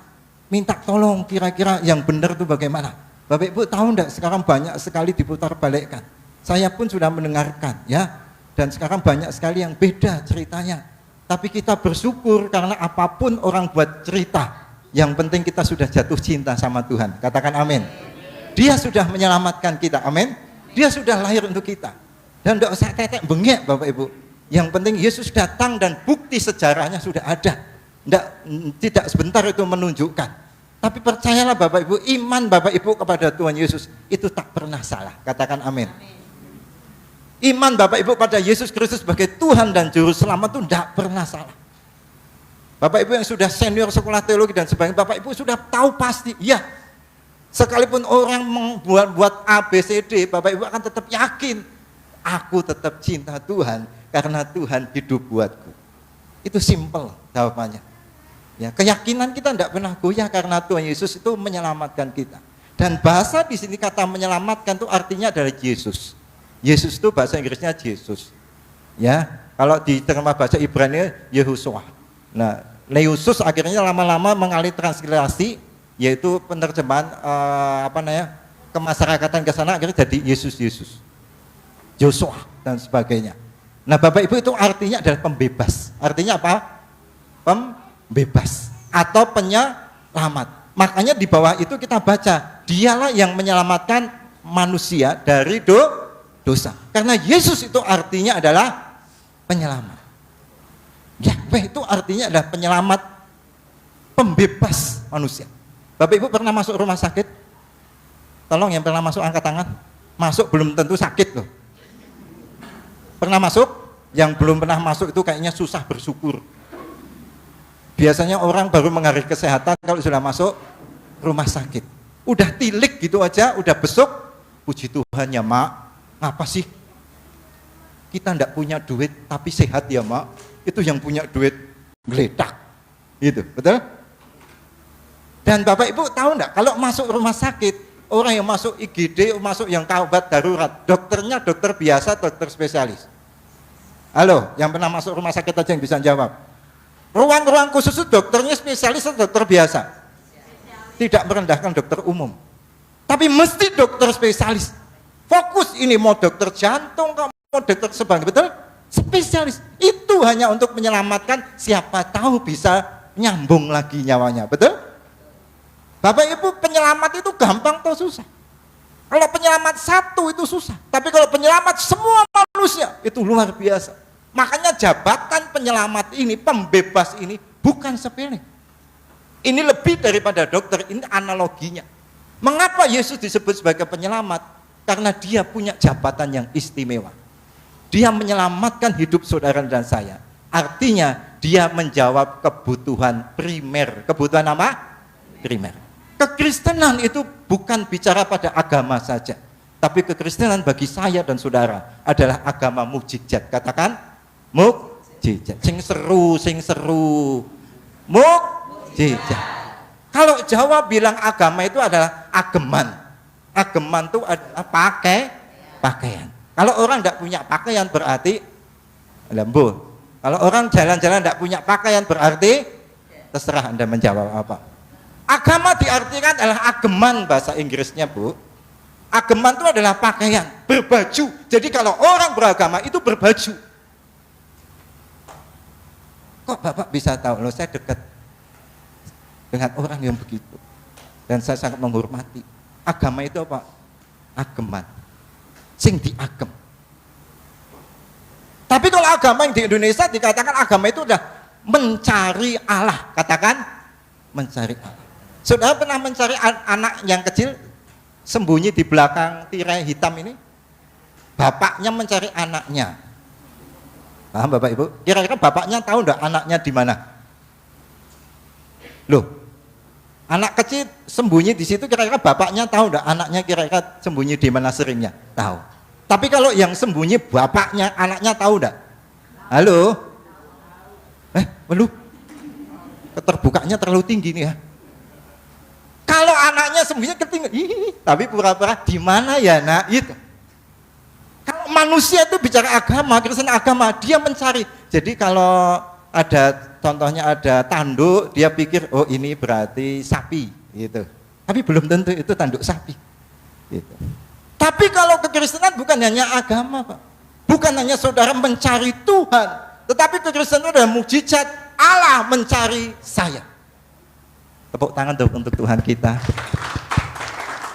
minta tolong kira-kira yang benar itu bagaimana. Bapak Ibu tahu enggak sekarang banyak sekali diputar balikkan. Saya pun sudah mendengarkan ya. Dan sekarang banyak sekali yang beda ceritanya. Tapi kita bersyukur karena apapun orang buat cerita, yang penting kita sudah jatuh cinta sama Tuhan. Katakan amin. Dia sudah menyelamatkan kita, amin. Dia sudah lahir untuk kita. Dan enggak usah tetek bengek Bapak Ibu. Yang penting Yesus datang dan bukti sejarahnya sudah ada. Tidak sebentar itu menunjukkan. Tapi percayalah Bapak Ibu, iman Bapak Ibu kepada Tuhan Yesus itu tak pernah salah. Katakan amin. Iman Bapak Ibu pada Yesus Kristus sebagai Tuhan dan Juru Selamat itu tidak pernah salah. Bapak Ibu yang sudah senior sekolah teologi dan sebagainya, Bapak Ibu sudah tahu pasti, ya, sekalipun orang membuat A, B, C, D, Bapak Ibu akan tetap yakin, aku tetap cinta Tuhan karena Tuhan hidup buatku. Itu simple jawabannya. Ya, keyakinan kita tidak pernah goyah karena Tuhan Yesus itu menyelamatkan kita. Dan bahasa di sini kata menyelamatkan itu artinya adalah Yesus. Yesus itu bahasa Inggrisnya Yesus. Ya, kalau diterjemah bahasa Ibrani Yehoshua. Nah, Yesus akhirnya lama-lama mengalih transliterasi, yaitu penerjemahan kemasyarakatan ke sana akhirnya jadi Yesus, Joshua dan sebagainya. Nah, Bapak Ibu itu artinya adalah pembebas. Artinya apa? Pembebas atau penyelamat. Makanya di bawah itu kita baca, dialah yang menyelamatkan manusia dari dosa. Karena Yesus itu artinya adalah penyelamat. Yahweh itu artinya adalah penyelamat, pembebas manusia. Bapak Ibu pernah masuk rumah sakit? Tolong yang pernah masuk angkat tangan. Masuk belum tentu sakit loh. Pernah masuk? Yang belum pernah masuk itu kayaknya susah bersyukur. Biasanya orang baru menghargai kesehatan kalau sudah masuk rumah sakit. Udah tilik gitu aja, udah besuk. Puji Tuhan ya mak, ngapa sih? Kita ndak punya duit tapi sehat ya mak. Itu yang punya duit geledak. Gitu, betul? Dan Bapak Ibu tahu ndak kalau masuk rumah sakit, orang yang masuk IGD, masuk yang kawat darurat, dokternya dokter biasa, dokter spesialis. Halo, yang pernah masuk rumah sakit aja yang bisa jawab. Ruang-ruang khusus itu dokternya spesialis atau dokter biasa? Tidak merendahkan dokter umum. Tapi mesti dokter spesialis. Fokus ini mau dokter jantung, mau dokter sebagainya, betul? Spesialis. Itu hanya untuk menyelamatkan, siapa tahu bisa nyambung lagi nyawanya, betul? Bapak Ibu, penyelamat itu gampang atau susah? Kalau penyelamat satu itu susah, tapi kalau penyelamat semua manusia itu luar biasa. Makanya jabatan penyelamat ini, pembebas ini bukan sepele. Ini lebih daripada dokter, ini analoginya. Mengapa Yesus disebut sebagai penyelamat? Karena dia punya jabatan yang istimewa. Dia menyelamatkan hidup saudara dan saya. Artinya dia menjawab kebutuhan primer. Kebutuhan apa? Primer. Kekristenan itu bukan bicara pada agama saja, tapi kekristenan bagi saya dan saudara adalah agama mukjizat. Katakan mukjizat. Sing seru. Mukjizat. Kalau Jawa bilang agama itu adalah ageman. Ageman itu adalah pakaian. Kalau orang tidak punya pakaian berarti lembu. Kalau orang jalan-jalan tidak punya pakaian berarti terserah Anda menjawab apa. Agama diartikan adalah ageman bahasa Inggrisnya, Bu. Ageman itu adalah pakaian, berbaju. Jadi kalau orang beragama itu berbaju. Kok Bapak bisa tahu? Loh, saya dekat dengan orang yang begitu. Dan saya sangat menghormati. Agama itu apa? Ageman. Sing diagem. Tapi kalau agama yang di Indonesia dikatakan agama itu udah mencari Allah. Katakan mencari Allah. Saudara pernah mencari anak yang kecil sembunyi di belakang tirai hitam ini? Bapaknya mencari anaknya. Paham Bapak Ibu? Kira-kira bapaknya tahu enggak anaknya di mana? Loh, anak kecil sembunyi di situ, kira-kira bapaknya tahu enggak anaknya kira-kira sembunyi di mana seringnya? Tahu. Tapi kalau yang sembunyi bapaknya, anaknya tahu enggak? Halo? Belum? Keterbukanya terlalu tinggi nih ya. Kalau anaknya sembunyi ketinggalan, tapi pura-pura di mana ya nak? Itu. Kalau manusia itu bicara agama, Kristen agama, dia mencari. Jadi kalau ada contohnya ada tanduk, dia pikir oh ini berarti sapi, gitu. Tapi belum tentu itu tanduk sapi. Gitu. Tapi kalau kekristenan bukan hanya agama, Pak. Bukan hanya saudara mencari Tuhan, tetapi kekristenan adalah mukjizat Allah mencari saya. Tepuk tangan untuk Tuhan kita.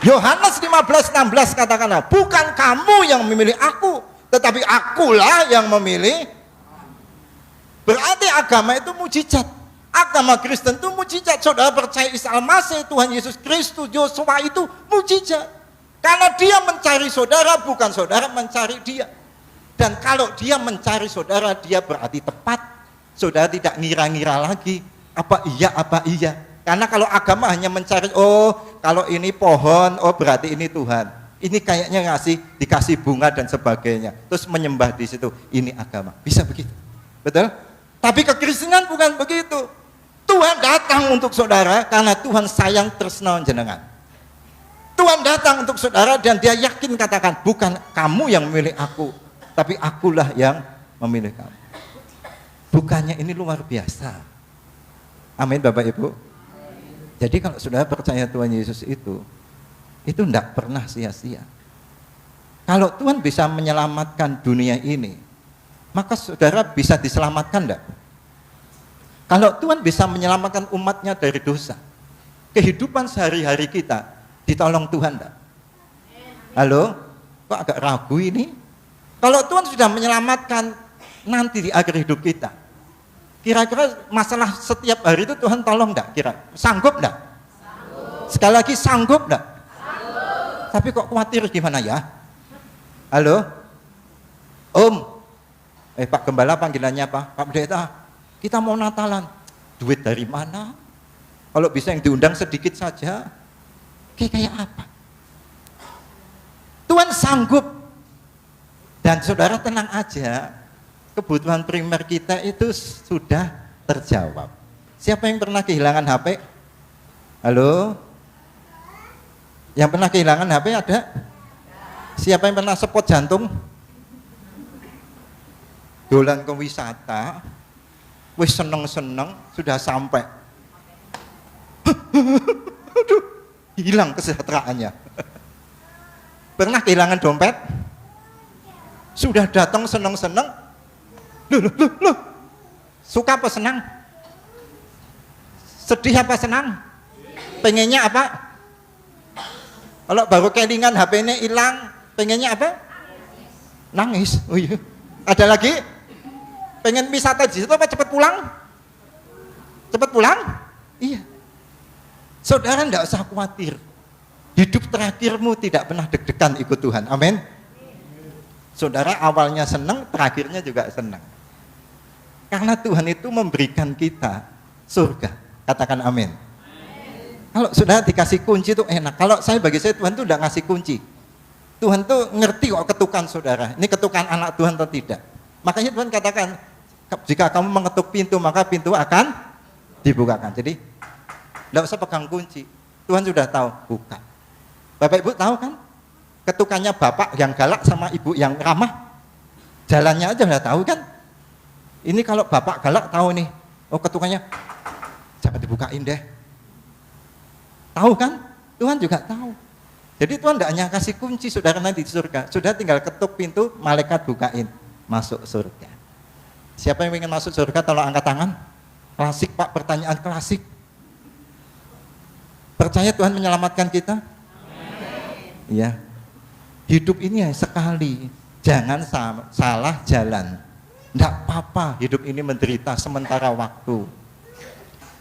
Yohanes 15:16 katakanlah, bukan kamu yang memilih aku, tetapi akulah yang memilih. Berarti agama itu mukjizat. Agama Kristen itu mukjizat. Saudara percaya Isa Al-Masih, Tuhan Yesus Kristus, Yosua itu mukjizat. Karena dia mencari saudara, bukan saudara mencari dia. Dan kalau dia mencari saudara, dia berarti tepat. Saudara tidak ngira-ngira lagi, apa iya. Karena kalau agama hanya mencari, oh kalau ini pohon, oh berarti ini Tuhan. Ini kayaknya dikasih bunga dan sebagainya. Terus menyembah di situ, ini agama. Bisa begitu. Betul? Tapi kekristenan bukan begitu. Tuhan datang untuk saudara karena Tuhan sayang tresna jenengan. Tuhan datang untuk saudara dan dia yakin katakan, bukan kamu yang memilih aku, tapi akulah yang memilih kamu. Bukannya ini luar biasa. Amin Bapak Ibu. Jadi kalau saudara percaya Tuhan Yesus itu tidak pernah sia-sia. Kalau Tuhan bisa menyelamatkan dunia ini, maka saudara bisa diselamatkan enggak? Kalau Tuhan bisa menyelamatkan umatnya dari dosa, kehidupan sehari-hari kita ditolong Tuhan enggak? Halo? Kok agak ragu ini? Kalau Tuhan sudah menyelamatkan nanti di akhir hidup kita, kira-kira masalah setiap hari itu Tuhan tolong enggak? Sanggup enggak? Sekali lagi sanggup enggak? Tapi kok khawatir gimana ya? Halo? Om? Pak Gembala panggilannya apa? Pak Pendeta, kita mau Natalan. Duit dari mana? Kalau bisa yang diundang sedikit saja. Kayak apa? Tuhan sanggup. Dan saudara tenang aja, kebutuhan primer kita itu sudah terjawab. Siapa yang pernah kehilangan HP? Halo? Yang pernah kehilangan HP ada? Siapa yang pernah sepot jantung? Dolan ke wisata, wis seneng-seneng, sudah sampai. Aduh, hilang kesejahteraannya. Pernah kehilangan dompet? Sudah datang seneng-seneng, loh. Suka apa senang? Sedih apa senang? Pengennya apa? Kalau baru kelingan HP-nya hilang, pengennya apa? Nangis. Oh iya. Ada lagi? Pengen wisata di situ apa cepat pulang? Cepat pulang? Iya. Saudara enggak usah khawatir. Hidup terakhirmu tidak pernah deg-degan ikut Tuhan. Amin. Saudara awalnya senang, terakhirnya juga senang. Karena Tuhan itu memberikan kita surga. Katakan amin. Kalau saudara dikasih kunci itu enak. Kalau bagi saya Tuhan itu udah ngasih kunci. Tuhan tuh ngerti kok ketukan saudara. Ini ketukan anak Tuhan atau tidak. Makanya Tuhan katakan, jika kamu mengetuk pintu, maka pintu akan dibukakan. Jadi, tidak usah pegang kunci. Tuhan sudah tahu, buka. Bapak Ibu tahu kan? Ketukannya bapak yang galak sama ibu yang ramah. Jalannya aja udah tahu kan? Ini kalau bapak galak tahu nih. Oh ketukannya, jangan dibukain deh. Tahu kan? Tuhan juga tahu. Jadi Tuhan tidak hanya kasih kunci saudara nanti di surga. Sudah tinggal ketuk pintu, malaikat bukain. Masuk surga. Siapa yang ingin masuk surga tolong angkat tangan. Klasik Pak, pertanyaan klasik. Percaya Tuhan menyelamatkan kita? Iya. Hidup ini sekali. Jangan salah jalan. Tidak apa-apa hidup ini menderita sementara waktu.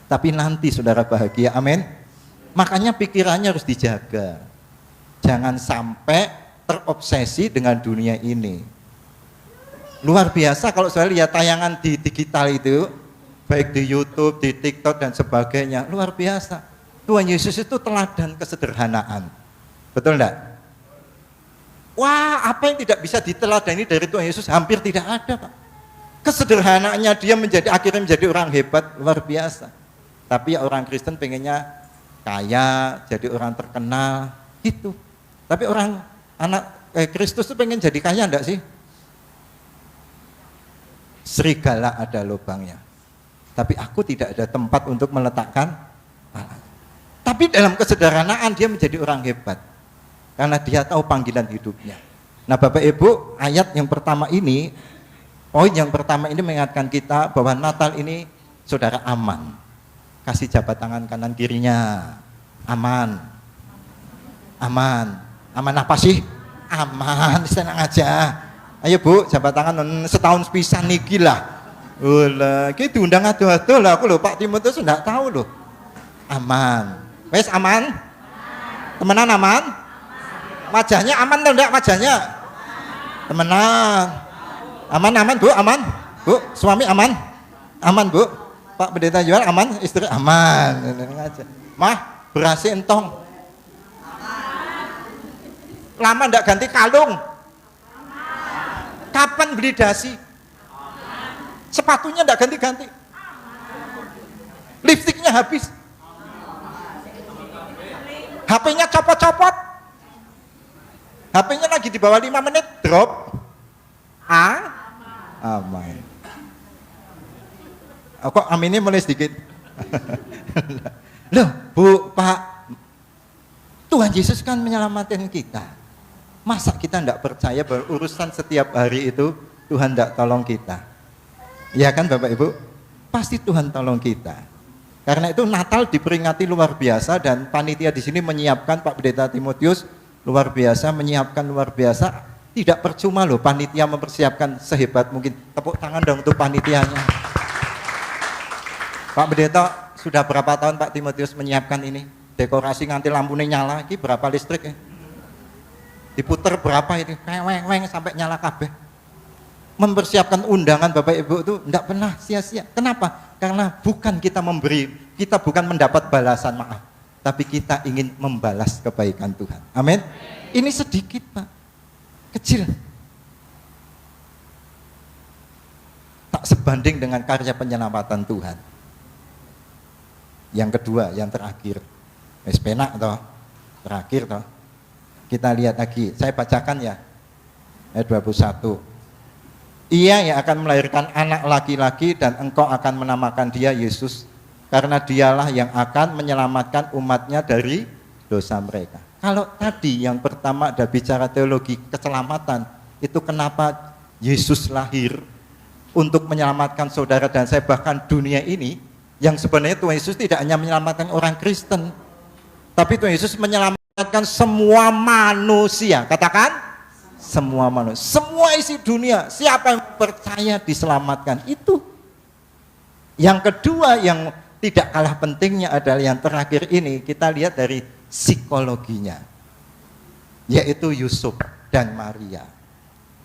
Tapi nanti saudara bahagia. Amin. Makanya pikirannya harus dijaga. Jangan sampai terobsesi dengan dunia ini. Luar biasa kalau saya lihat tayangan di digital itu, baik di YouTube, di TikTok dan sebagainya, luar biasa. Tuhan Yesus itu teladan kesederhanaan. Betul enggak? Wah, apa yang tidak bisa diteladani dari Tuhan Yesus hampir tidak ada, Pak. Kesederhanaannya dia akhirnya menjadi orang hebat, luar biasa. Tapi ya orang Kristen pengennya kaya, jadi orang terkenal, gitu. Tapi orang Kristus itu pengen jadi kaya enggak sih? Serigala ada lubangnya. Tapi aku tidak ada tempat untuk meletakkan alat. Tapi dalam kesederhanaan dia menjadi orang hebat. Karena dia tahu panggilan hidupnya. Nah Bapak Ibu, ayat yang pertama ini, poin yang pertama ini mengingatkan kita bahwa Natal ini saudara aman. Kasih jabat tangan kanan kirinya. Aman. Aman. Aman apa sih? Aman, senang aja. Ayo Bu, jabat tangan setahun pisan niki lah. Ulah, ki diundang ado-ado lah aku lho Pak Timotius enggak tahu loh. Aman. Wes aman? Temenan aman? Wajahnya aman atau enggak wajahnya? Temenan. Aman Bu, aman. Bu, suami aman? Aman Bu. Pak Pendeta jual aman, istri aman. Mah, berasi entong. Lama ndak ganti kalung? Kapan beli dasi? Sepatunya ndak ganti-ganti? Lipstiknya habis? HP-nya copot-copot? HP-nya lagi di bawah 5 menit, drop? Aman. Oh, kok aminnya mulai sedikit? Loh, Bu, Pak, Tuhan Yesus kan menyelamatkan kita. Masa kita tidak percaya bahwa urusan setiap hari itu Tuhan tidak tolong kita? Ya kan Bapak Ibu? Pasti Tuhan tolong kita. Karena itu Natal diperingati luar biasa dan panitia di sini menyiapkan, Pak Pendeta Timotius luar biasa, menyiapkan luar biasa. Tidak percuma loh panitia mempersiapkan sehebat mungkin. Tepuk tangan dong untuk panitianya. Pak Pendeta sudah berapa tahun Pak Timotius menyiapkan ini? Dekorasi nganti lampunya nyala, ini berapa listrik ya? Diputer berapa ini? Weng sampai nyala kabeh. Mempersiapkan undangan Bapak Ibu itu tidak pernah sia-sia. Kenapa? Karena bukan kita memberi, kita bukan mendapat balasan maaf, tapi kita ingin membalas kebaikan Tuhan. Amin. Ini sedikit Pak, kecil. Tak sebanding dengan karya penyelamatan Tuhan. Yang kedua, yang terakhir, penak toh, terakhir toh. Kita lihat lagi, saya bacakan ya, ayat 21. Ia yang akan melahirkan anak laki-laki dan engkau akan menamakan dia Yesus, karena dialah yang akan menyelamatkan umatnya dari dosa mereka. Kalau tadi yang pertama ada bicara teologi keselamatan, itu kenapa Yesus lahir untuk menyelamatkan saudara dan saya bahkan dunia ini, yang sebenarnya Tuhan Yesus tidak hanya menyelamatkan orang Kristen, tapi Tuhan Yesus menyelamatkan semua manusia. Katakan, semua manusia, semua isi dunia, siapa yang percaya diselamatkan itu. Yang kedua yang tidak kalah pentingnya adalah yang terakhir ini, kita lihat dari psikologinya, yaitu Yusuf dan Maria.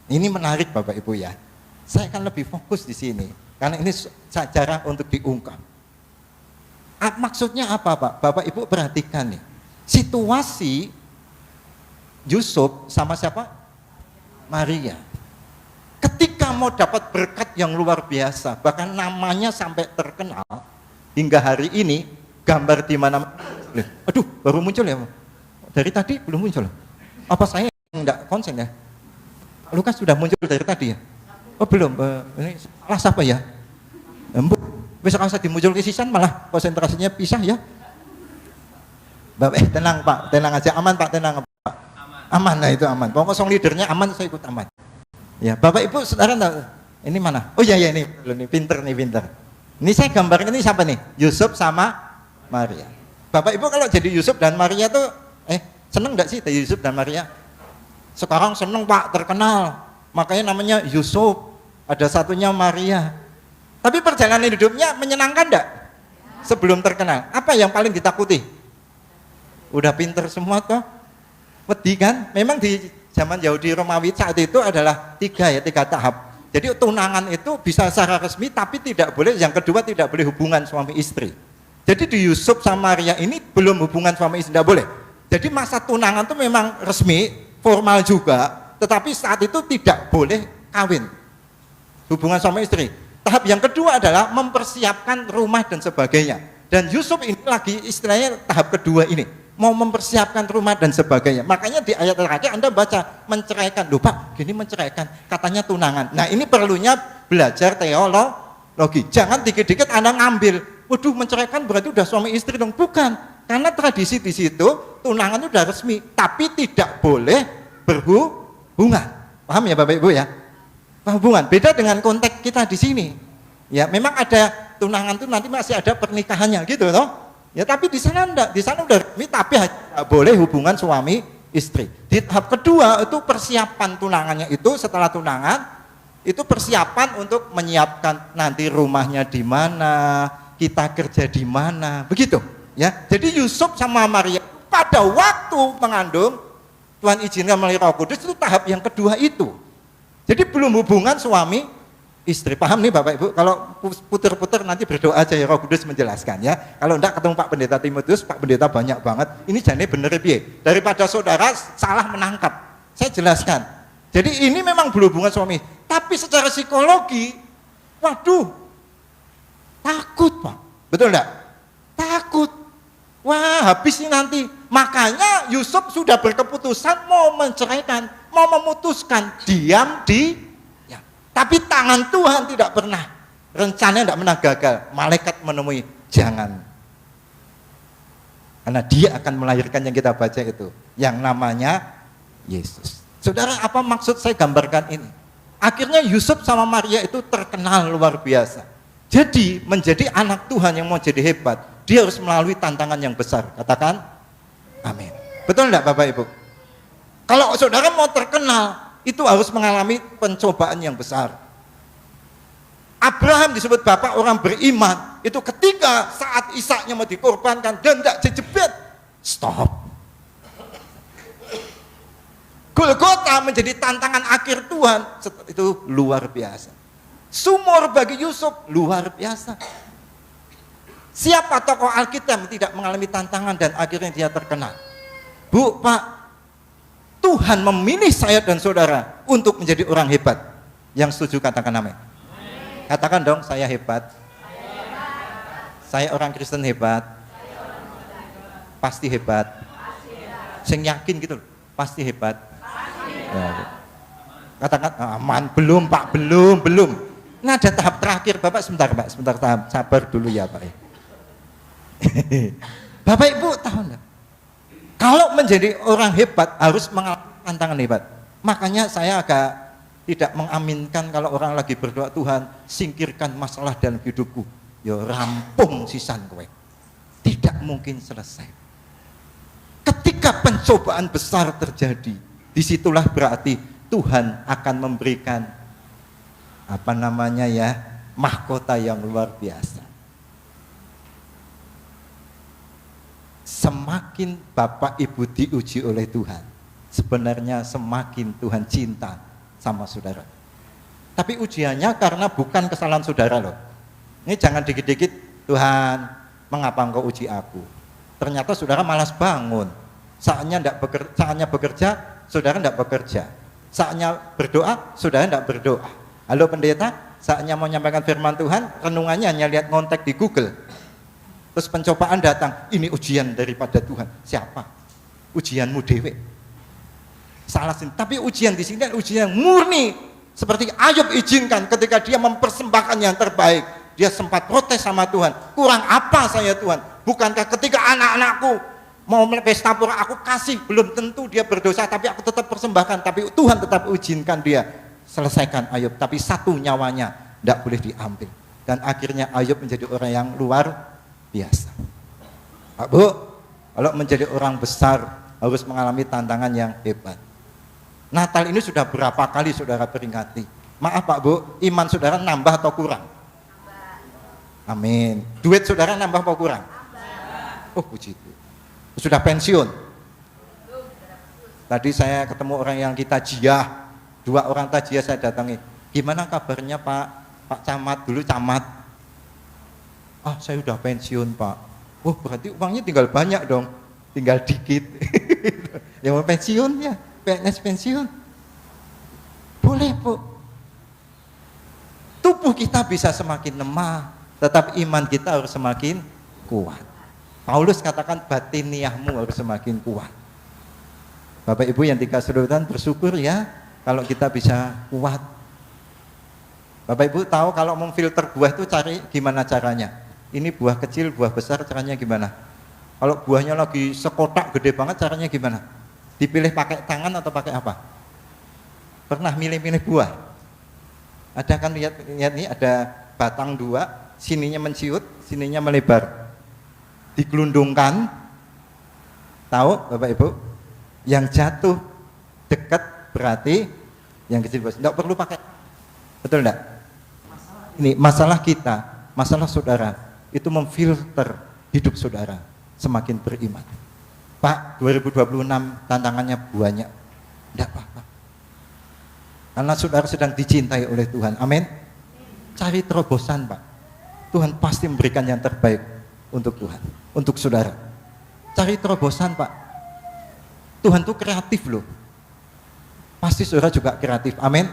Ini menarik Bapak Ibu ya. Saya akan lebih fokus di sini karena ini sejarah untuk diungkap. Maksudnya apa Pak? Bapak Ibu perhatikan nih, situasi Yusuf sama siapa? Maria. Ketika mau dapat berkat yang luar biasa, bahkan namanya sampai terkenal hingga hari ini, gambar di mana? Aduh, baru muncul ya? Dari tadi belum muncul. Apa saya enggak konsen ya? Lukas sudah muncul dari tadi ya? Oh belum. Ini salah siapa ya? Besok saya dimuncul ke sisan malah konsentrasinya pisah ya. Bapak tenang Pak, tenang aja, aman Pak, tenang Pak. Aman, nah itu aman. Pokoknya song leadernya aman, saya ikut aman. Ya, Bapak Ibu saudara ini mana? Oh iya ini pinter nih pinter. Ini saya gambarkan ini siapa nih? Yusuf sama Maria. Bapak Ibu kalau jadi Yusuf dan Maria tuh seneng enggak sih jadi Yusuf dan Maria? Sekarang seneng Pak, terkenal. Makanya namanya Yusuf. Ada satunya Maria. Tapi perjalanan hidupnya menyenangkan enggak? Sebelum terkenal. Apa yang paling ditakuti? Udah pinter semua toh? Wedi kan? Memang di zaman Yahudi Romawi saat itu adalah tiga tahap. Jadi tunangan itu bisa secara resmi tapi tidak boleh, yang kedua tidak boleh hubungan suami istri. Jadi di Yusuf sama Maria ini belum hubungan suami istri, tidak boleh. Jadi masa tunangan itu memang resmi, formal juga, tetapi saat itu tidak boleh kawin. Hubungan suami istri. Tahap yang kedua adalah mempersiapkan rumah dan sebagainya. Dan Yusuf ini lagi istilahnya tahap kedua ini. Mau mempersiapkan rumah dan sebagainya. Makanya di ayat terakhir Anda baca menceraikan. Loh Pak, gini menceraikan, katanya tunangan. Nah ini perlunya belajar teologi. Jangan dikit-dikit Anda ngambil, waduh menceraikan berarti udah suami istri dong. Bukan, karena tradisi di situ tunangan itu udah resmi, tapi tidak boleh berhubungan. Paham ya Bapak Ibu ya? Hubungan beda dengan konteks kita di sini. Ya memang ada tunangan itu nanti masih ada pernikahannya gitu toh. Ya tapi di sana enggak, di sana udah resmi tapi tidak boleh hubungan suami istri. Di tahap kedua itu persiapan tunangannya itu setelah tunangan itu persiapan untuk menyiapkan nanti rumahnya di mana, kita kerja di mana, begitu. Ya, jadi Yusuf sama Maria pada waktu mengandung Tuhan izinkan melalui Roh Kudus itu tahap yang kedua itu. Jadi belum hubungan suami istri. Paham nih Bapak Ibu? Kalau puter-puter nanti berdoa aja ya, Roh Kudus menjelaskan ya. Kalau enggak ketemu Pak Pendeta Timotius, Pak Pendeta banyak banget. Ini jane bener piye? Daripada saudara salah menangkap. Saya jelaskan. Jadi ini memang berhubungan suami. Tapi secara psikologi, waduh, takut Pak. Betul enggak? Takut. Wah, habis ini nanti. Makanya Yusuf sudah berkeputusan mau menceraikan, mau memutuskan, diam di. Tapi tangan Tuhan tidak pernah, rencananya tidak pernah gagal. Malaikat menemui, jangan. Karena dia akan melahirkan yang kita baca itu, yang namanya Yesus. Saudara, apa maksud saya gambarkan ini? Akhirnya Yusuf sama Maria itu terkenal luar biasa. Jadi menjadi anak Tuhan yang mau jadi hebat, dia harus melalui tantangan yang besar. Katakan, amin. Betul enggak Bapak Ibu? Kalau saudara mau terkenal, itu harus mengalami pencobaan yang besar. Abraham disebut bapak orang beriman. Itu ketika saat Ishaknya mau dikorbankan dan tidak dijebet, stop. Golgota menjadi tantangan akhir Tuhan. Itu luar biasa. Sumur bagi Yusuf luar biasa. Siapa tokoh Alkitab yang tidak mengalami tantangan dan akhirnya dia terkenal? Bu, Pak, Tuhan memilih saya dan saudara untuk menjadi orang hebat. Yang setuju katakan amin. Katakan dong, saya hebat. Saya orang Kristen hebat. Pasti hebat. Sing yakin gitu, pasti hebat. Ya. Katakan aman. Belum Pak, belum. Nah, ada tahap terakhir. Bapak sebentar Pak, tahap sabar dulu ya Pak. Bapak Ibu tahu enggak? Kalau menjadi orang hebat harus mengalami tantangan hebat. Makanya saya agak tidak mengaminkan kalau orang lagi berdoa, Tuhan singkirkan masalah dalam hidupku. Ya rampung sisan kowe. Tidak mungkin selesai. Ketika pencobaan besar terjadi, disitulah berarti Tuhan akan memberikan mahkota yang luar biasa. Semakin Bapak Ibu diuji oleh Tuhan, sebenarnya semakin Tuhan cinta sama saudara. Tapi ujiannya karena bukan kesalahan saudara loh. Ini jangan dikit-dikit, Tuhan mengapa engkau uji aku? Ternyata saudara malas bangun. Saatnya bekerja, saudara tidak bekerja. Saatnya berdoa, saudara tidak berdoa. Halo pendeta, saatnya mau menyampaikan firman Tuhan, renungannya hanya lihat ngontek di Google. Terus pencobaan datang, ini ujian daripada Tuhan. Siapa? Ujianmu dewe. Salah sini. Tapi ujian di sini ujian yang murni. Seperti Ayub izinkan ketika dia mempersembahkan yang terbaik. Dia sempat protes sama Tuhan. Kurang apa saya Tuhan? Bukankah ketika anak-anakku mau pesta pura aku kasih, belum tentu dia berdosa, tapi aku tetap persembahkan. Tapi Tuhan tetap izinkan dia selesaikan Ayub. Tapi satu nyawanya tidak boleh diambil. Dan akhirnya Ayub menjadi orang yang luar biasa. Pak Bu, kalau menjadi orang besar harus mengalami tantangan yang hebat. Natal ini sudah berapa kali saudara peringati? Maaf Pak Bu, iman saudara nambah atau kurang? Amin. Duit saudara nambah atau kurang? Oh puji Tuhan. Sudah pensiun. Tadi saya ketemu orang yang kita jiah, 2 orang tajiah saya datangi. Gimana kabarnya Pak Camat, dulu Camat? Ah saya udah pensiun Pak. Oh berarti uangnya tinggal banyak dong, tinggal dikit. Ya mau pensiun ya, PNS pensiun. Boleh Bu. Tubuh kita bisa semakin lemah, tetap iman kita harus semakin kuat. Paulus katakan batiniahmu harus semakin kuat. Bapak Ibu yang dikasihi Tuhan, bersyukur ya kalau kita bisa kuat. Bapak Ibu tahu kalau memfilter buah itu cari gimana caranya? Ini buah kecil, buah besar, caranya gimana? Kalau buahnya lagi sekotak gede banget, caranya gimana? Dipilih pakai tangan atau pakai apa? Pernah milih-milih buah? Ada kan, lihat nih, ada batang 2, sininya menciut, sininya melebar. Digelundungkan, tahu Bapak Ibu? Yang jatuh dekat berarti yang kecil besar. Tidak perlu pakai, betul enggak? Ini masalah kita, masalah saudara. Itu memfilter hidup saudara semakin beriman. Pak, 2026 tantangannya banyak. Enggak apa-apa. Karena saudara sedang dicintai oleh Tuhan. Amin. Cari terobosan, Pak. Tuhan pasti memberikan yang terbaik untuk Tuhan, untuk saudara. Cari terobosan, Pak. Tuhan tuh kreatif loh. Pasti saudara juga kreatif. Amin.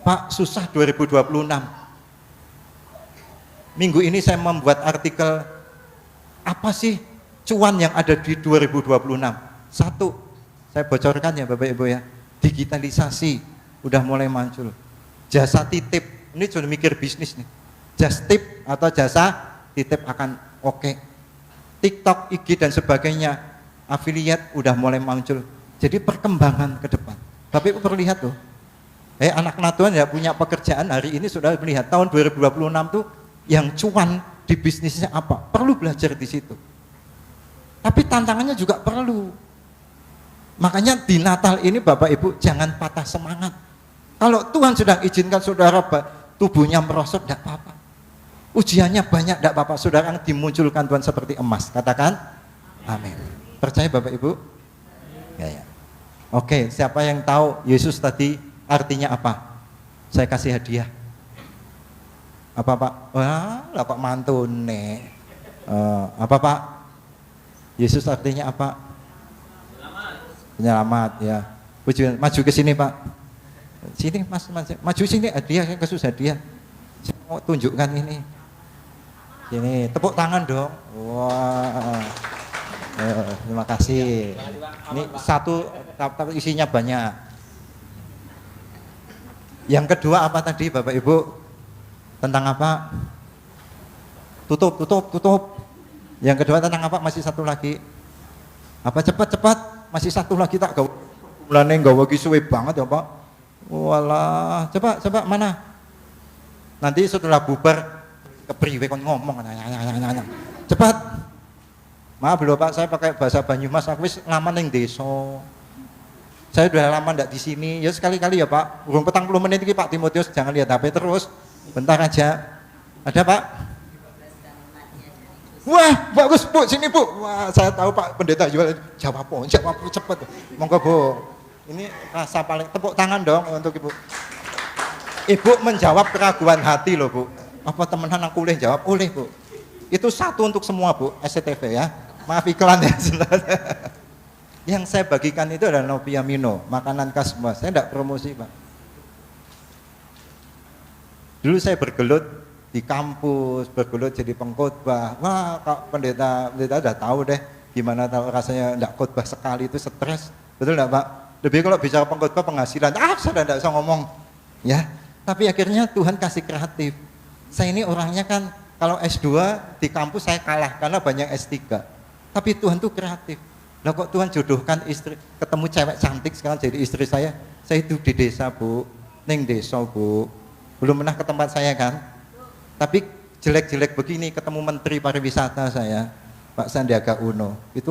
Pak, susah 2026. Minggu ini saya membuat artikel, apa sih cuan yang ada di 2026? Satu, saya bocorkan ya Bapak Ibu ya, digitalisasi udah mulai muncul. Jasa titip, ini sudah mikir bisnis nih. Just tip atau jasa titip akan oke. TikTok, IG dan sebagainya, affiliate udah mulai muncul. Jadi perkembangan ke depan. Bapak Ibu perlu lihat tuh. Anak-anak Tuhan ya punya pekerjaan hari ini sudah melihat tahun 2026 tuh yang cuan di bisnisnya apa? Perlu belajar di situ. Tapi tantangannya juga perlu. Makanya di Natal ini Bapak Ibu jangan patah semangat. Kalau Tuhan sudah izinkan saudara tubuhnya merosot, tidak apa-apa. Ujiannya banyak, tidak apa-apa. Saudara yang dimunculkan Tuhan seperti emas. Katakan, amin. Percaya Bapak Ibu? Ya. Oke, siapa yang tahu Yesus tadi artinya apa? Saya kasih hadiah. Apa Pak? Wah, lah Pak mantune. Apa Pak? Yesus artinya apa? Penyelamat ya. Puji, maju ke sini Pak. Sini Mas, maju sini, hadiah, saya kasih hadiah. Saya mau tunjukkan ini. Sini, tepuk tangan dong. Wah. Terima kasih. Ini satu, tapi isinya banyak. Yang kedua apa tadi Bapak Ibu? Tentang apa? Tutup. Yang kedua tentang apa? Masih satu lagi. Apa cepat? Masih satu lagi tak gawe. Mulane gawe iki suwe banget ya, Pak. Walah, coba mana? Nanti setelah bubar kepriwe kon ngomong. Cepat. Maaf loh Pak, saya pakai bahasa Banyumas, aku wis lama ning desa. Saya udah lama ndak di sini. Ya sekali-kali ya Pak. Urung 40 menit iki Pak Timotius, jangan lihat HP terus. Bentar aja. Ada Pak? Wah, bagus Bu, sini Bu. Wah, saya tahu Pak Pendeta jual. Jawab cepet. Monggo Bu. Ini rasa paling, tepuk tangan dong untuk Ibu. Ibu menjawab keraguan hati loh Bu. Apa temenan aku boleh jawab? Boleh Bu. Itu satu untuk semua Bu, SCTV ya. Maaf iklan ya. Yang saya bagikan itu adalah Novia Mino, makanan khas semua. Saya tidak promosi Pak. Dulu saya bergelut di kampus, bergelut jadi pengkhotbah. Wah, Kak pendeta udah tahu deh gimana tahu rasanya enggak khotbah sekali itu stres. Betul enggak Pak? Lebih kalau bicara pengkhotbah penghasilan, saya enggak bisa ngomong. Ya, tapi akhirnya Tuhan kasih kreatif. Saya ini orangnya kan kalau S2 di kampus saya kalah karena banyak S3. Tapi Tuhan tuh kreatif. Lah kok Tuhan jodohkan istri, ketemu cewek cantik sekarang jadi istri saya. Saya hidup di desa Bu, ning desa Bu. Belum pernah ke tempat saya kan. Tapi jelek-jelek begini ketemu Menteri Pariwisata saya, Pak Sandiaga Uno. Itu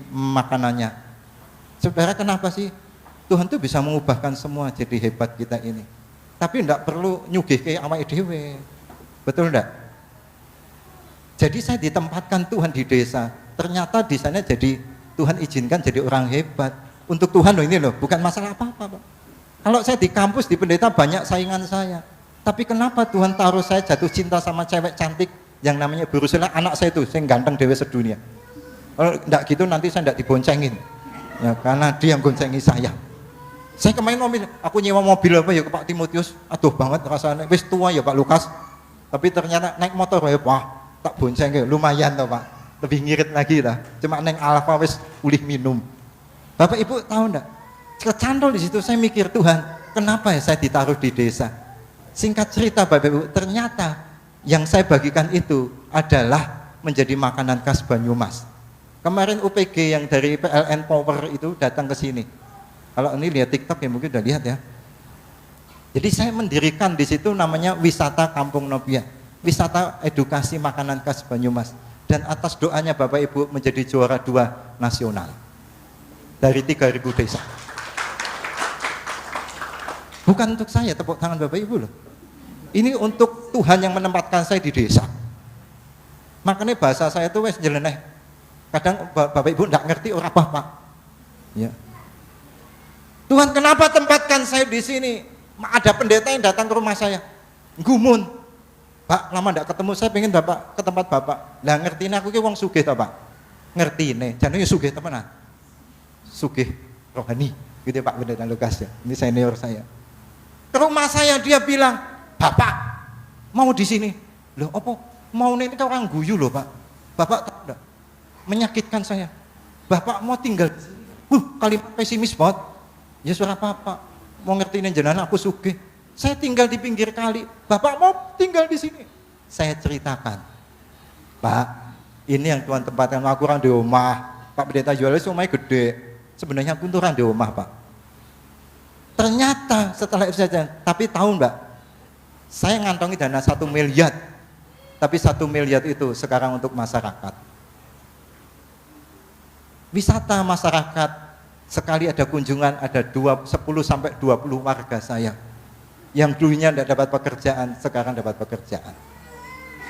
makanannya. Saudara kenapa sih? Tuhan tuh bisa mengubahkan semua jadi hebat kita ini. Tapi enggak perlu nyugih ke awake dhewe. Betul enggak? Jadi saya ditempatkan Tuhan di desa. Ternyata di sana jadi Tuhan izinkan jadi orang hebat. Untuk Tuhan loh ini loh, bukan masalah apa-apa Pak. Kalau saya di kampus, di pendeta banyak saingan saya. Tapi kenapa Tuhan taruh saya jatuh cinta sama cewek cantik yang namanya Bu Rusila, anak saya itu, saya ganteng dewe sedunia. Kalau enggak gitu nanti saya enggak diboncengin. Ya, karena dia yang goncengi saya. Saya kemarin aku nyewa mobil apa ya ke Pak Timotius, aduh banget rasanya, wis tua ya Pak Lukas. Tapi ternyata naik motor ya Pak, tak boncengin, lumayan toh Pak. Lebih ngirit lagi lah, cuma neng Alfa wis ulih minum. Bapak Ibu tahu enggak? Kecantol di situ saya mikir Tuhan, kenapa ya saya ditaruh di desa? Singkat cerita Bapak Ibu, ternyata yang saya bagikan itu adalah menjadi makanan khas Banyumas. Kemarin UPG yang dari PLN Power itu datang ke sini. Kalau ini lihat TikTok ya mungkin udah lihat ya. Jadi saya mendirikan di situ namanya wisata Kampung Novia, wisata edukasi makanan khas Banyumas. Dan atas doanya Bapak Ibu menjadi juara 2 nasional dari 3.000 desa. Bukan untuk saya, tepuk tangan Bapak Ibu loh. Ini untuk Tuhan yang menempatkan saya di desa. Makanya bahasa saya itu wes nyeleneh. Kadang Bapak Ibu enggak ngerti orang apa Pak. Ya. Tuhan kenapa tempatkan saya di sini? Ada pendeta yang datang ke rumah saya, gumun, Pak, lama tidak ketemu, saya pengen Bapak ke tempat Bapak. Lah ngerti aku ki wong sugih ta, Pak? Ngerti nih, jane ya sugih temenan. Sugih rohani, gitu ya Pak Pendeta Lukas ya. Ini senior saya. Ke rumah saya dia bilang, "Bapak, mau di sini." Loh, apa? Mau ini orang guyu loh, Pak. Bapak tahu enggak? Menyakitkan saya. Bapak mau tinggal di sini. Kalimat pesimis banget. Ya surah Bapak, mau ngertiin jenengan aku sugih. Saya tinggal di pinggir kali. Bapak mau tinggal di sini. Saya ceritakan, Pak, ini yang Tuhan tempatkan aku orang di rumah. Pak Pendeta Jualis rumahnya gede. Sebenarnya aku tuh orang di rumah, Pak. Ternyata setelah itu saja, tapi tahu Mbak, saya ngantongi dana 1 miliar. Tapi 1 miliar itu sekarang untuk masyarakat. Wisata masyarakat, sekali ada kunjungan ada 10 sampai 20 warga saya. Yang dulunya tidak dapat pekerjaan, sekarang dapat pekerjaan.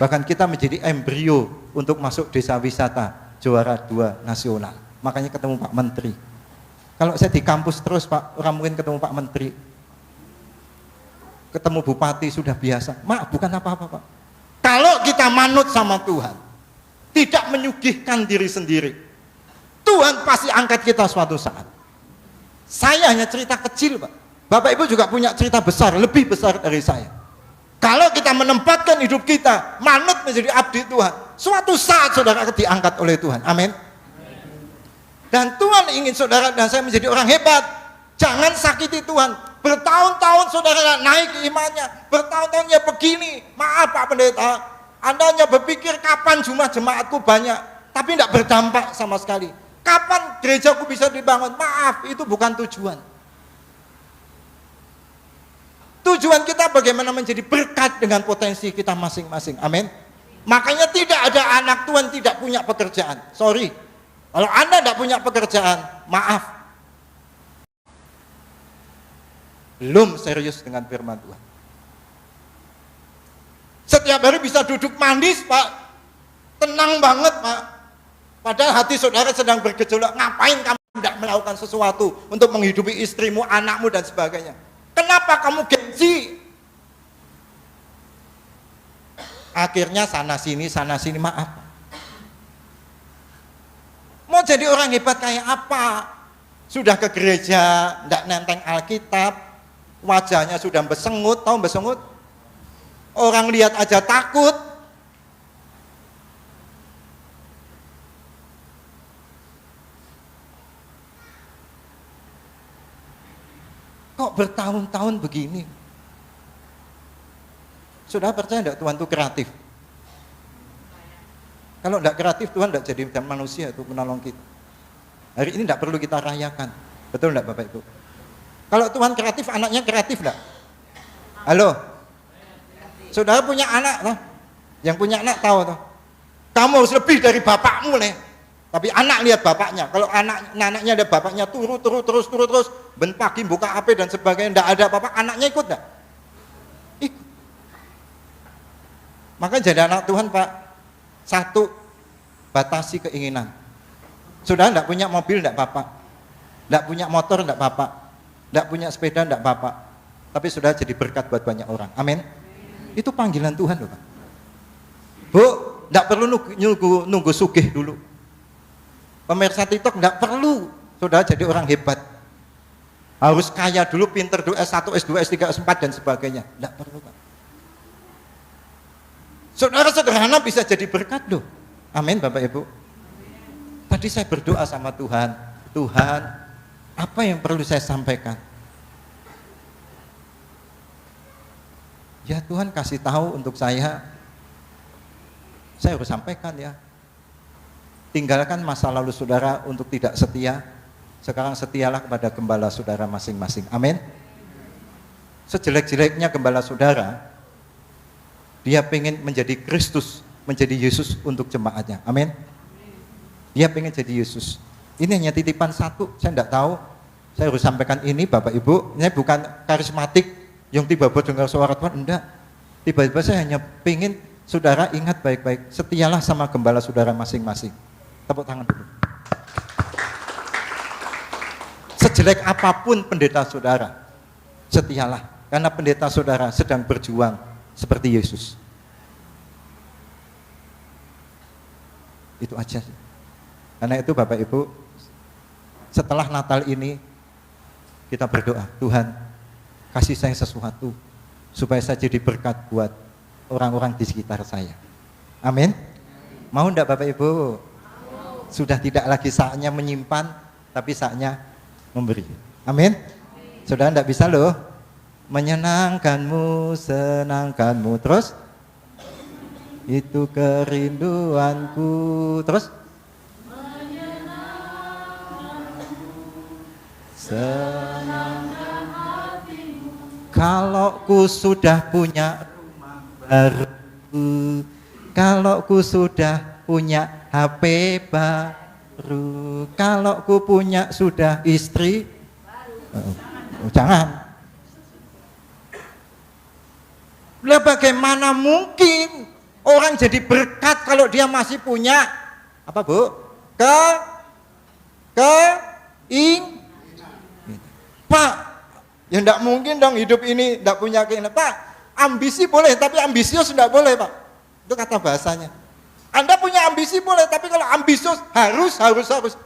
Bahkan kita menjadi embrio untuk masuk desa wisata, juara 2 nasional. Makanya ketemu Pak Menteri. Kalau saya di kampus terus Pak, orang mungkin ketemu Pak Menteri. Ketemu Bupati sudah biasa. Maaf, bukan apa-apa Pak. Kalau kita manut sama Tuhan, tidak menyugihkan diri sendiri, Tuhan pasti angkat kita suatu saat. Saya hanya cerita kecil Pak. Bapak Ibu juga punya cerita besar, lebih besar dari saya. Kalau kita menempatkan hidup kita, manut menjadi abdi Tuhan, suatu saat saudara akan diangkat oleh Tuhan. Amin. Dan Tuhan ingin saudara dan saya menjadi orang hebat. Jangan sakiti Tuhan. Bertahun-tahun saudara naik imannya, bertahun-tahun ya begini. Maaf Pak Pendeta, Anda hanya berpikir kapan jumlah jemaatku banyak, tapi tidak berdampak sama sekali. Kapan gerejaku bisa dibangun? Maaf, itu bukan tujuan. Tujuan kita bagaimana menjadi berkat dengan potensi kita masing-masing. Amin. Makanya tidak ada anak Tuhan tidak punya pekerjaan. Sorry, kalau Anda tidak punya pekerjaan, maaf, belum serius dengan firman Tuhan. Setiap hari bisa duduk manis Pak, tenang banget Pak, padahal hati saudara sedang bergejolak. Ngapain kamu tidak melakukan sesuatu untuk menghidupi istrimu, anakmu dan sebagainya? Kenapa kamu gengsi? Akhirnya sana sini, maaf. Mau jadi orang hebat kayak apa? Sudah ke gereja, tidak nenteng Alkitab, wajahnya sudah besengut, tahu besengut? Orang lihat aja takut. Kok bertahun-tahun begini? Sudah percaya enggak Tuhan itu kreatif? Kalau enggak kreatif, Tuhan enggak jadikan manusia itu menolong kita. Hari ini enggak perlu kita rayakan. Betul enggak Bapak Ibu? Kalau Tuhan kreatif, anaknya kreatif enggak? Halo? Saudara punya anak toh? Yang punya anak tahu toh? Kamu harus lebih dari bapakmu nih. Tapi anak lihat bapaknya. Kalau anaknya ada bapaknya terus, ben pagi buka HP dan sebagainya, enggak ada bapak, anaknya ikut enggak? Ikut. Maka jadi anak Tuhan Pak, satu, batasi keinginan. Saudara enggak punya mobil enggak apa-apa, enggak punya motor enggak apa-apa, enggak punya sepeda enggak apa-apa, tapi saudara jadi berkat buat banyak orang. Amin. Itu panggilan Tuhan loh Pak. Bu, enggak perlu nunggu sugih dulu. Pemirsa TikTok enggak perlu saudara jadi orang hebat. Harus kaya dulu, pinter dulu, S1, S2, S3, S4 dan sebagainya. Enggak perlu Pak. Saudara sederhana bisa jadi berkat loh. Amin Bapak Ibu. Tadi saya berdoa sama Tuhan, Tuhan, apa yang perlu saya sampaikan? Ya Tuhan kasih tahu untuk saya harus sampaikan ya. Tinggalkan masa lalu saudara untuk tidak setia. Sekarang setialah kepada gembala saudara masing-masing. Amin. Sejelek-jeleknya gembala saudara, dia pengen menjadi Kristus, menjadi Yesus untuk jemaatnya. Amin. Dia pengen jadi Yesus. Ini hanya titipan satu, saya tidak tahu. Saya harus sampaikan ini Bapak Ibu. Ini bukan karismatik yang tiba-tiba dengar suara Tuhan, enggak. Tiba-tiba saya hanya pengen saudara ingat baik-baik, setialah sama gembala saudara masing-masing. Tepuk tangan dulu. Sejelek apapun pendeta saudara, setialah. Karena pendeta saudara sedang berjuang seperti Yesus. Itu aja. Karena itu Bapak Ibu, setelah Natal ini kita berdoa, Tuhan kasih saya sesuatu supaya saya jadi berkat buat orang-orang di sekitar saya. Amin. Mau enggak Bapak Ibu? Sudah tidak lagi saatnya menyimpan, tapi saatnya memberi. Amin. Saudara enggak bisa loh menyenangkanmu, senangkanmu. Terus itu kerinduanku. Terus senangkan hatimu. Kalau ku sudah punya rumah baru, kalau ku sudah punya HP baru, kalau ku punya sudah istri baru. Jangan. Lah bagaimana mungkin orang jadi berkat kalau dia masih punya apa Bu? Pak, ya enggak mungkin dong hidup ini enggak punya keinginan. Pak, ambisi boleh tapi ambisius enggak boleh, Pak. Itu kata bahasanya. Anda punya ambisi boleh, tapi kalau ambisius harus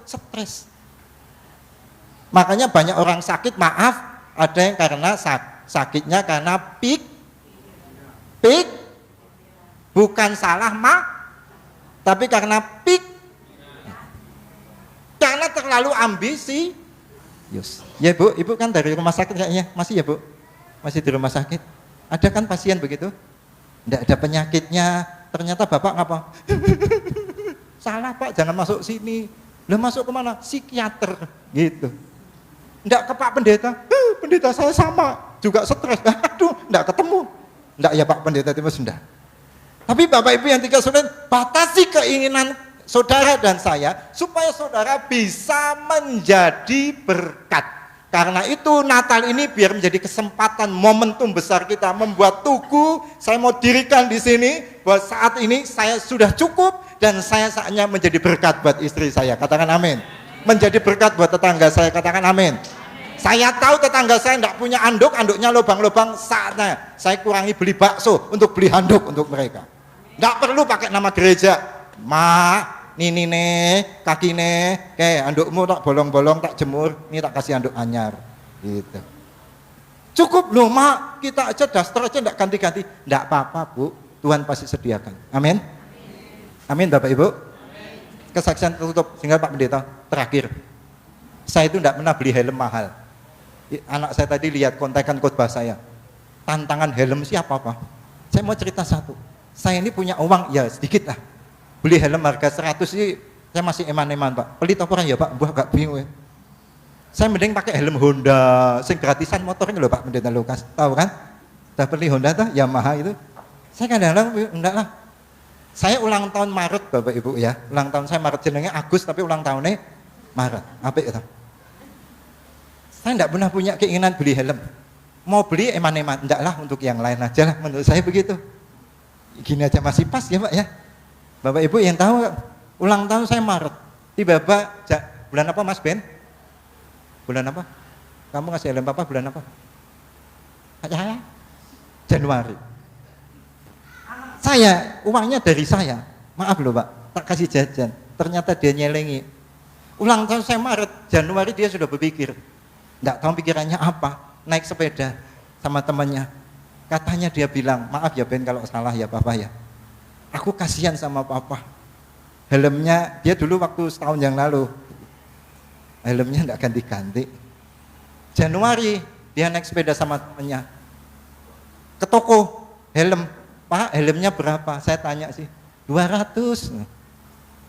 stres. Makanya banyak orang sakit, maaf, ada yang karena sakitnya karena pik bukan salah tapi karena karena terlalu ambisi. Ya Bu, Ibu kan dari rumah sakit kayaknya, masih ya Bu? Masih di rumah sakit? Ada kan pasien begitu? Enggak ada penyakitnya, ternyata Bapak ngapa? Salah Pak, jangan masuk sini. Lah masuk kemana? Psikiater, gitu. Enggak ke Pak Pendeta, pendeta saya sama, juga stres. Aduh, enggak ketemu. Enggak ya Pak Pendeta Timus, enggak. Tapi Bapak Ibu yang tiga saudara, batasi keinginan saudara dan saya supaya saudara bisa menjadi berkat. Karena itu Natal ini biar menjadi kesempatan momentum besar kita membuat tugu. Saya mau dirikan di sini bahwa saat ini saya sudah cukup dan saya saatnya menjadi berkat buat istri saya. Katakan amin. Menjadi berkat buat tetangga saya. Katakan amin. Saya tahu tetangga saya tidak punya anduk, anduknya lubang-lubang, saatnya saya kurangi beli bakso untuk beli handuk untuk mereka. Tidak perlu pakai nama gereja. Nini nih, kaki nih, kayak andukmu tak bolong-bolong, tak jemur, ini tak kasih anduk anyar, gitu. Cukup loh Mak, kita aja daster aja enggak ganti-ganti, enggak apa-apa Bu, Tuhan pasti sediakan. Amin. Amin Bapak Ibu. Kesaksian tertutup, sehingga Pak Pendeta terakhir. Saya itu enggak pernah beli helm mahal. Anak saya tadi lihat kontekan khotbah saya. Tantangan helm siapa Pak? Saya mau cerita satu. Saya ini punya uang ya sedikit lah. Beli helm harga 100 sih saya masih eman-eman Pak. Pelit apa ya Pak? Buah gak bingung ya. Saya mending pakai helm Honda, sing gratisan motornya loh Pak Pendeta Lukas. Tahu kan? Udah beli Honda tuh, Yamaha itu. Saya kadang-kadang enggak lah. Saya ulang tahun Maret Bapak Ibu ya. Ulang tahun saya Maret, jenenge Agus tapi ulang tahunnya Maret. Apa itu? Saya enggak pernah punya keinginan beli helm. Mau beli eman-eman, enggak lah untuk yang lain aja lah menurut saya begitu. Gini aja masih pas ya Pak ya. Bapak Ibu yang tahu ulang tahun saya Maret. Tiba-tiba bulan apa Mas Ben? Bulan apa? Kamu ngasih helm Papa bulan apa? Saya Januari. Saya uangnya dari saya. Maaf loh Pak, tak kasih jajan. Ternyata dia nyelengi. Ulang tahun saya Maret, Januari dia sudah berpikir. Enggak tahu pikirannya apa. Naik sepeda sama temannya. Katanya dia bilang, maaf ya Ben kalau salah ya Papa ya. Aku kasihan sama Papa. Helmnya, dia dulu waktu setahun yang lalu, helmnya enggak ganti-ganti. Januari, dia naik sepeda sama temannya. Ke toko, helm. Pak, helmnya berapa? Saya tanya sih, 200.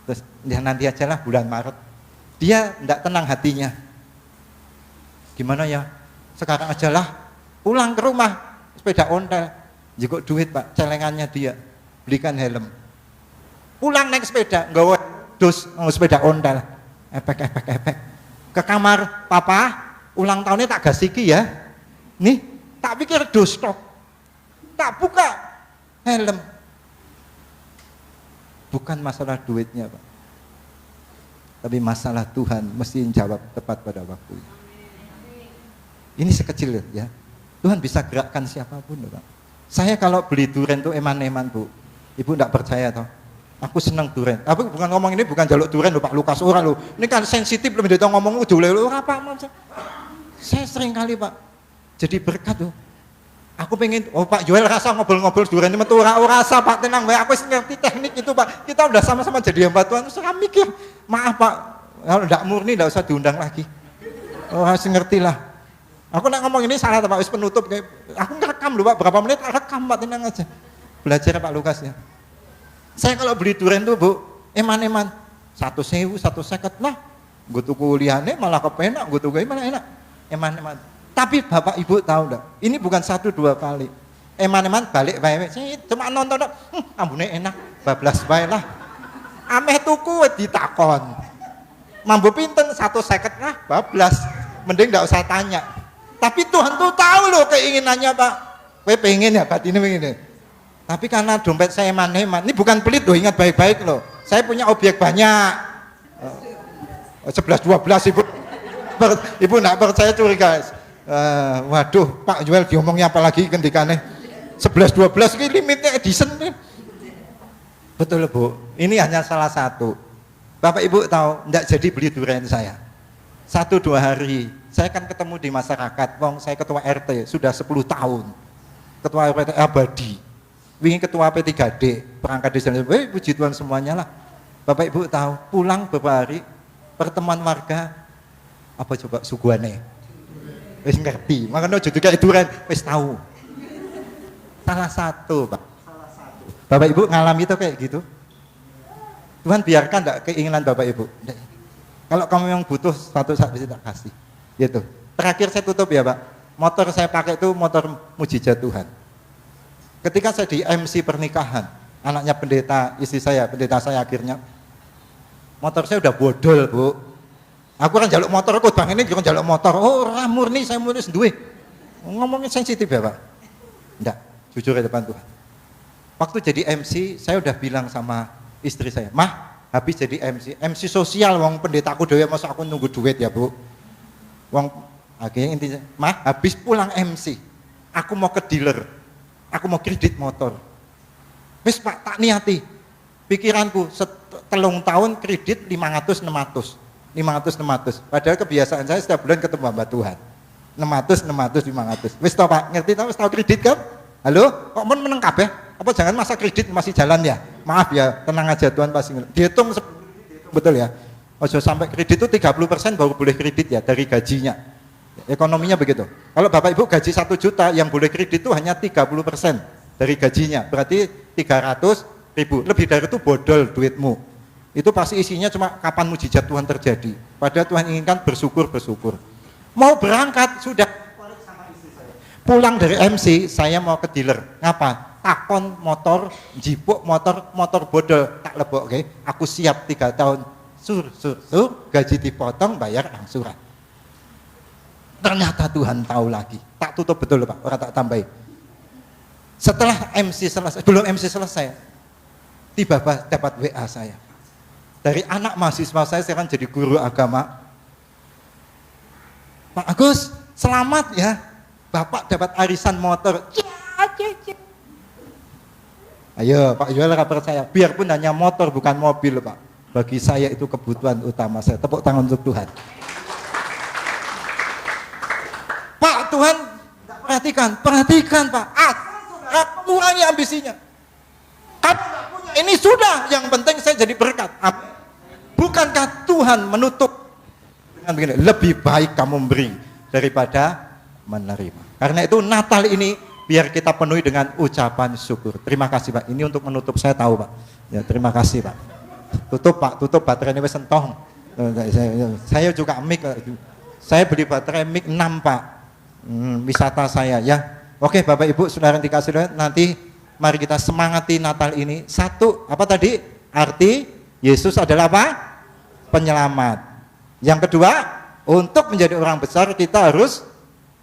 Terus, ya nanti aja lah bulan Maret. Dia enggak tenang hatinya. Gimana ya? Sekarang aja lah, pulang ke rumah, sepeda ontel. Juga duit Pak, celengannya dia. Belikan helm. Pulang naik sepeda, nggawa dus sepeda ontel. Epek. Ke kamar, Papa, ulang tahunnya tak gasiki ya. Nih, tak pikir dus tok. Tak buka helm. Bukan masalah duitnya, Pak. Tapi masalah Tuhan mesti jawab tepat pada waktu. Ini sekecil ya. Tuhan bisa gerakkan siapapun loh, Pak. Saya kalau beli durian tuh eman-eman, Bu. Ibu enggak percaya toh? Aku seneng durian. Tapi bukan ngomong ini bukan jaluk durian loh Pak Lukas, ora loh. Ini kan sensitif lebih dari ngomong udah ora Pak. Saya sering kali Pak jadi berkat tuh. Aku pengen, oh Pak Joel rasa ngobrol-ngobrol durian ini metu ora rasa Pak, tenang bae. Aku ngerti teknik itu Pak. Kita udah sama-sama jadi hamba Tuhan. Saya mikir, maaf Pak, kalau enggak murni enggak usah diundang lagi. Oh, saya ngerti lah. Aku nak ngomong ini salah Pak, wis penutup kayak aku ngerekam loh Pak, berapa menit rekam Pak, tenang aja. Belajar Pak Lukas ya. Saya kalau beli durian tuh Bu, eman-eman 1.000, 150 lah. Gue tuh kuliahnya malah kepenak, gue tuh malah enak. Eman-eman. Tapi Bapak Ibu tahu enggak? Ini bukan 1-2 kali. Eman-eman balik bae. Saya cuma nonton, ambune enak, bablas bae lah. Ameh tuku ditakon. Mambu pinten 150 lah, bablas. Mending enggak usah tanya. Tapi Tuhan tuh tahu loh keinginannya Pak. Kowe pengen ya batinnya pengen. Tapi karena dompet saya eman-eman, ini bukan pelit loh, ingat baik-baik loh. Saya punya objek banyak. 11-12 Ibu enggak percaya curiga. Waduh, Pak Joel diomongnya apa lagi kendikane 11-12 ini limitnya edition nih. Betul Bu, ini hanya salah satu. Bapak Ibu tahu, enggak jadi beli durian saya 1-2 hari, saya kan ketemu di masyarakat. Wong saya ketua RT sudah 10 tahun, ketua RT abadi, wingi ketua P3D perangkat desa. Puji Tuhan semuanya lah. Bapak Ibu tahu, pulang beberapa hari pertemuan warga apa coba suguhane wis ngerti, makanya jadi kayak durian wis tahu. Salah satu Pak, Bapak Ibu ngalami itu kayak gitu. Tuhan biarkan enggak keinginan Bapak Ibu. Kalau kamu yang butuh satu saat bisa tak kasih gitu. Terakhir saya tutup ya Pak, motor saya pakai itu motor mujizat Tuhan. Ketika saya di MC pernikahan anaknya pendeta, istri saya, pendeta saya akhirnya, motor saya udah bodol Bu. Aku kan jaluk motor, aku bang ini juga jaluk motor. Oh murni, saya murni sendiri. Ngomongnya sensitif ya Pak? Enggak, jujur di depan Tuhan. Waktu jadi MC, saya udah bilang sama istri saya, Mah, habis jadi MC sosial, wong pendeta aku dewe, masa aku nunggu duit ya Bu. Wong, akhirnya intinya, Mah, habis pulang MC, aku mau ke dealer, aku mau kredit motor. Wis Pak, tak niati, pikiranku, telung tahun kredit 500-600. Padahal kebiasaan saya setiap bulan ketemu hamba Tuhan 500. Wis tau Pak, ngerti tau, wis tau kredit kan? Halo, kok meneng kabeh? Apa jangan masa kredit masih jalan ya? Maaf ya, tenang aja Tuhan pasti dihitung betul ya. Ojo sampai kredit itu 30% baru boleh kredit ya dari gajinya. Ekonominya begitu. Kalau Bapak Ibu gaji 1 juta, yang boleh kredit itu hanya 30% dari gajinya. Berarti 300.000. Lebih dari itu bodol duitmu. Itu pasti isinya cuma kapan mujizat Tuhan terjadi. Padahal Tuhan inginkan bersyukur. Mau berangkat sudah pulang dari MC, saya mau ke dealer. Ngapa? Takon motor, jipuk motor bodol tak lebok, okay? Aku siap 3 tahun. Sur, gaji dipotong, bayar angsuran. Ternyata Tuhan tahu lagi. Tak tutup betul Pak, orang tak tambahin. Setelah MC selesai, belum MC selesai, tiba-tiba dapat WA saya. Dari anak mahasiswa saya sekarang jadi guru agama. Pak Agus, selamat ya. Bapak dapat arisan motor. Ayo Pak Joel percaya. Biarpun hanya motor bukan mobil Pak. Bagi saya itu kebutuhan utama saya. Tepuk tangan untuk Tuhan. Pak Tuhan, perhatikan Pak. Kurangi ambisinya. Kamu nggak punya, ini sudah. Yang penting saya jadi berkat. Bukankah Tuhan menutup dengan begini? Lebih baik kamu memberi daripada menerima. Karena itu Natal ini biar kita penuhi dengan ucapan syukur. Terima kasih Pak. Ini untuk menutup, saya tahu Pak. Ya terima kasih Pak. Tutup Pak, tutup baterai ini sentong. Saya juga mic. Saya beli baterai mic 6 Pak. Wisata saya ya. Oke Bapak Ibu saudara yang dikasih Tuhan, nanti mari kita semangati Natal ini. Satu, apa tadi? Arti Yesus adalah apa? Penyelamat. Yang kedua, untuk menjadi orang besar kita harus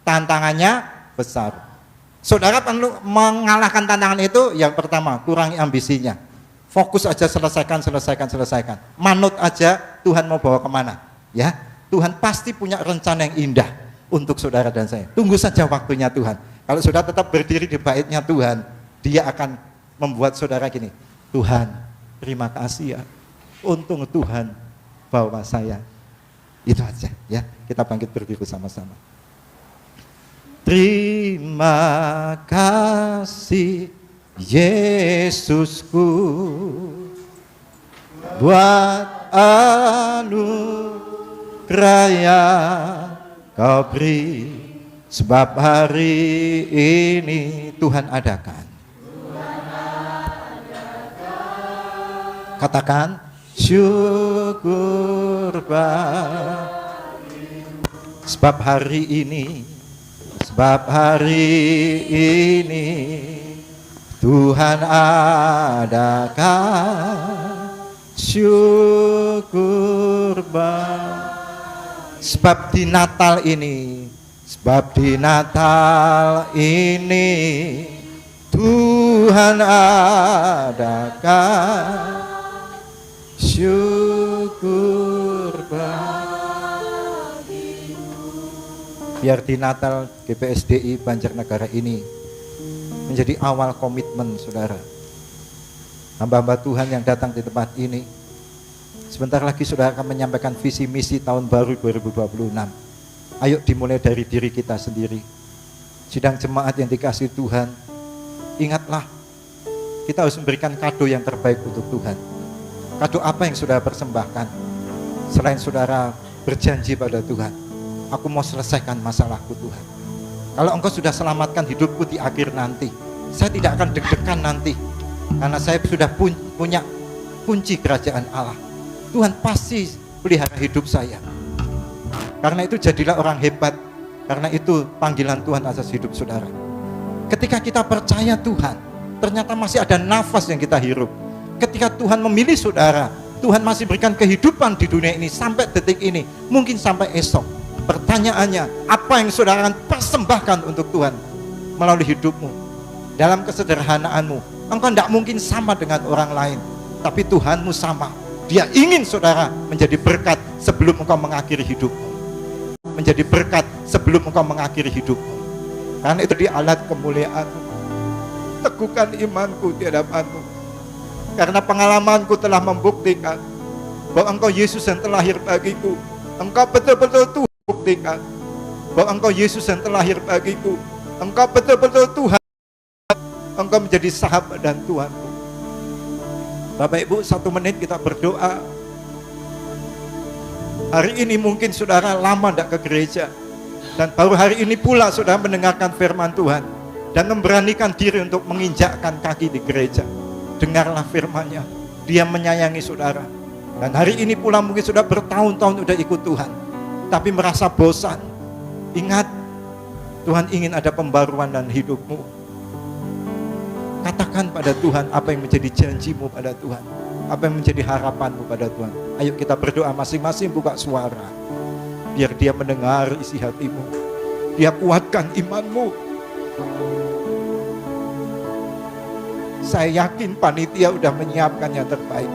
tantangannya besar. Saudara perlu mengalahkan tantangan itu. Yang pertama, kurangi ambisinya. Fokus aja, selesaikan. Manut aja Tuhan mau bawa kemana. Ya, Tuhan pasti punya rencana yang indah untuk saudara dan saya. Tunggu saja waktunya Tuhan. Kalau saudara tetap berdiri di baitnya Tuhan, Dia akan membuat saudara gini, Tuhan, terima kasih ya, untung Tuhan bawa saya. Itu aja ya, kita bangkit berdiri sama-sama. Terima kasih Yesusku buat anugerah yang Kau beri, sebab hari ini Tuhan adakan. Katakan syukur sebab hari ini Tuhan adakan syukur sebab di Natal ini Tuhan adakan syukur biar di Natal GPSDI Banjarnegara ini menjadi awal komitmen saudara. Hamba-hamba Tuhan yang datang di tempat ini, sebentar lagi saudara akan menyampaikan visi misi tahun baru 2026. Ayo dimulai dari diri kita sendiri. Sidang jemaat yang dikasihi Tuhan, ingatlah kita harus memberikan kado yang terbaik untuk Tuhan. Kado apa yang saudara persembahkan? Selain saudara berjanji pada Tuhan, aku mau selesaikan masalahku Tuhan. Kalau Engkau sudah selamatkan hidupku di akhir nanti, saya tidak akan deg-degan nanti, karena saya sudah punya kunci kerajaan Allah. Tuhan pasti pelihara hidup saya. Karena itu jadilah orang hebat. Karena itu panggilan Tuhan atas hidup saudara. Ketika kita percaya Tuhan, ternyata masih ada nafas yang kita hirup. Ketika Tuhan memilih saudara, Tuhan masih berikan kehidupan di dunia ini sampai detik ini, mungkin sampai esok. Pertanyaannya, apa yang saudara akan persembahkan untuk Tuhan melalui hidupmu? Dalam kesederhanaanmu, engkau tidak mungkin sama dengan orang lain, tapi Tuhanmu sama. Dia ingin saudara menjadi berkat sebelum engkau mengakhiri hidupmu. Menjadi berkat sebelum engkau mengakhiri hidupmu. Karena itu di alat kemuliaan-Mu. Teguhkan imanku di hadapan-Mu. Karena pengalamanku telah membuktikan bahwa Engkau Yesus yang terlahir bagiku. Engkau betul-betul Tuhan. Buktikan bahwa Engkau Yesus yang terlahir bagiku. Engkau betul-betul Tuhan. Engkau menjadi sahabat dan Tuhanku. Bapak Ibu, 1 menit kita berdoa. Hari ini mungkin saudara lama tidak ke gereja, dan baru hari ini pula saudara mendengarkan firman Tuhan dan memberanikan diri untuk menginjakkan kaki di gereja. Dengarlah firman-Nya. Dia menyayangi saudara. Dan hari ini pula mungkin sudah bertahun-tahun sudah ikut Tuhan, tapi merasa bosan. Ingat, Tuhan ingin ada pembaruan dalam hidupmu. Katakan pada Tuhan apa yang menjadi janjimu pada Tuhan, apa yang menjadi harapanmu pada Tuhan. Ayo kita berdoa masing-masing, buka suara, biar Dia mendengar isi hatimu. Dia kuatkan imanmu. Saya yakin panitia udah menyiapkan yang terbaik.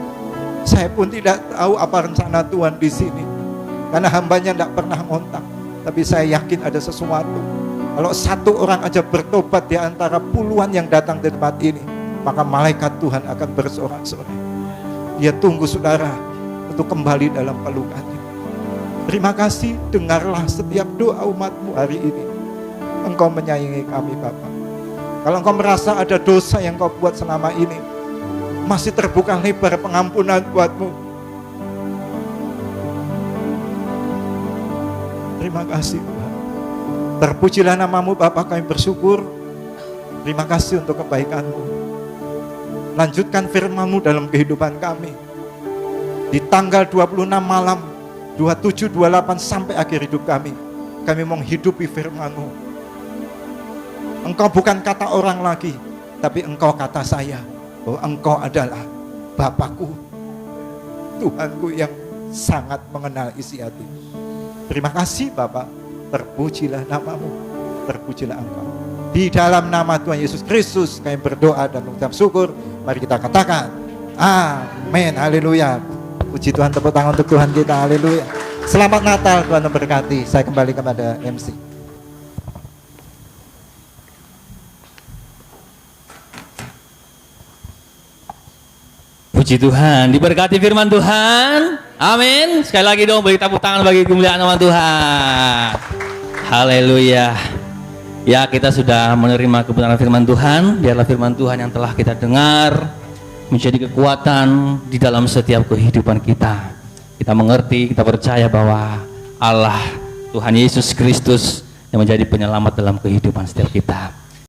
Saya pun tidak tahu apa rencana Tuhan di sini, karena hambanya tidak pernah ngontak. Tapi saya yakin ada sesuatu. Kalau satu orang aja bertobat di antara puluhan yang datang di tempat ini, maka malaikat Tuhan akan bersorak-sorai. Dia tunggu saudara untuk kembali dalam pelukannya. Terima kasih, dengarlah setiap doa umat-Mu hari ini. Engkau menyayangi kami Bapa. Kalau engkau merasa ada dosa yang kau buat selama ini, masih terbuka lebar pengampunan buat-Mu. Terima kasih Tuhan. Terpujilah nama-Mu Bapa, kami bersyukur. Terima kasih untuk kebaikan-Mu. Lanjutkan firman-Mu dalam kehidupan kami. Di tanggal 26 malam, 27, 28 sampai akhir hidup kami menghidupi firman-Mu. Engkau bukan kata orang lagi, tapi Engkau kata saya, bahwa Engkau adalah Bapakku, Tuhanku yang sangat mengenal isi hati. Terima kasih Bapak. Terpujilah nama-Mu, terpujilah Engkau. Di dalam nama Tuhan Yesus Kristus kami berdoa dan mengucap syukur. Mari kita katakan amin, haleluya. Puji Tuhan, tepuk tangan untuk Tuhan kita, haleluya. Selamat Natal, Tuhan memberkati. Saya kembali kepada MC.
Puji Tuhan, diberkati firman Tuhan. Amin. Sekali lagi dong beri tepuk tangan bagi kemuliaan nama Tuhan. Haleluya. Ya, kita sudah menerima kebenaran firman Tuhan. Biarlah firman Tuhan yang telah kita dengar menjadi kekuatan di dalam setiap kehidupan kita. Kita mengerti, kita percaya bahwa Allah, Tuhan Yesus Kristus yang menjadi penyelamat dalam kehidupan setiap kita.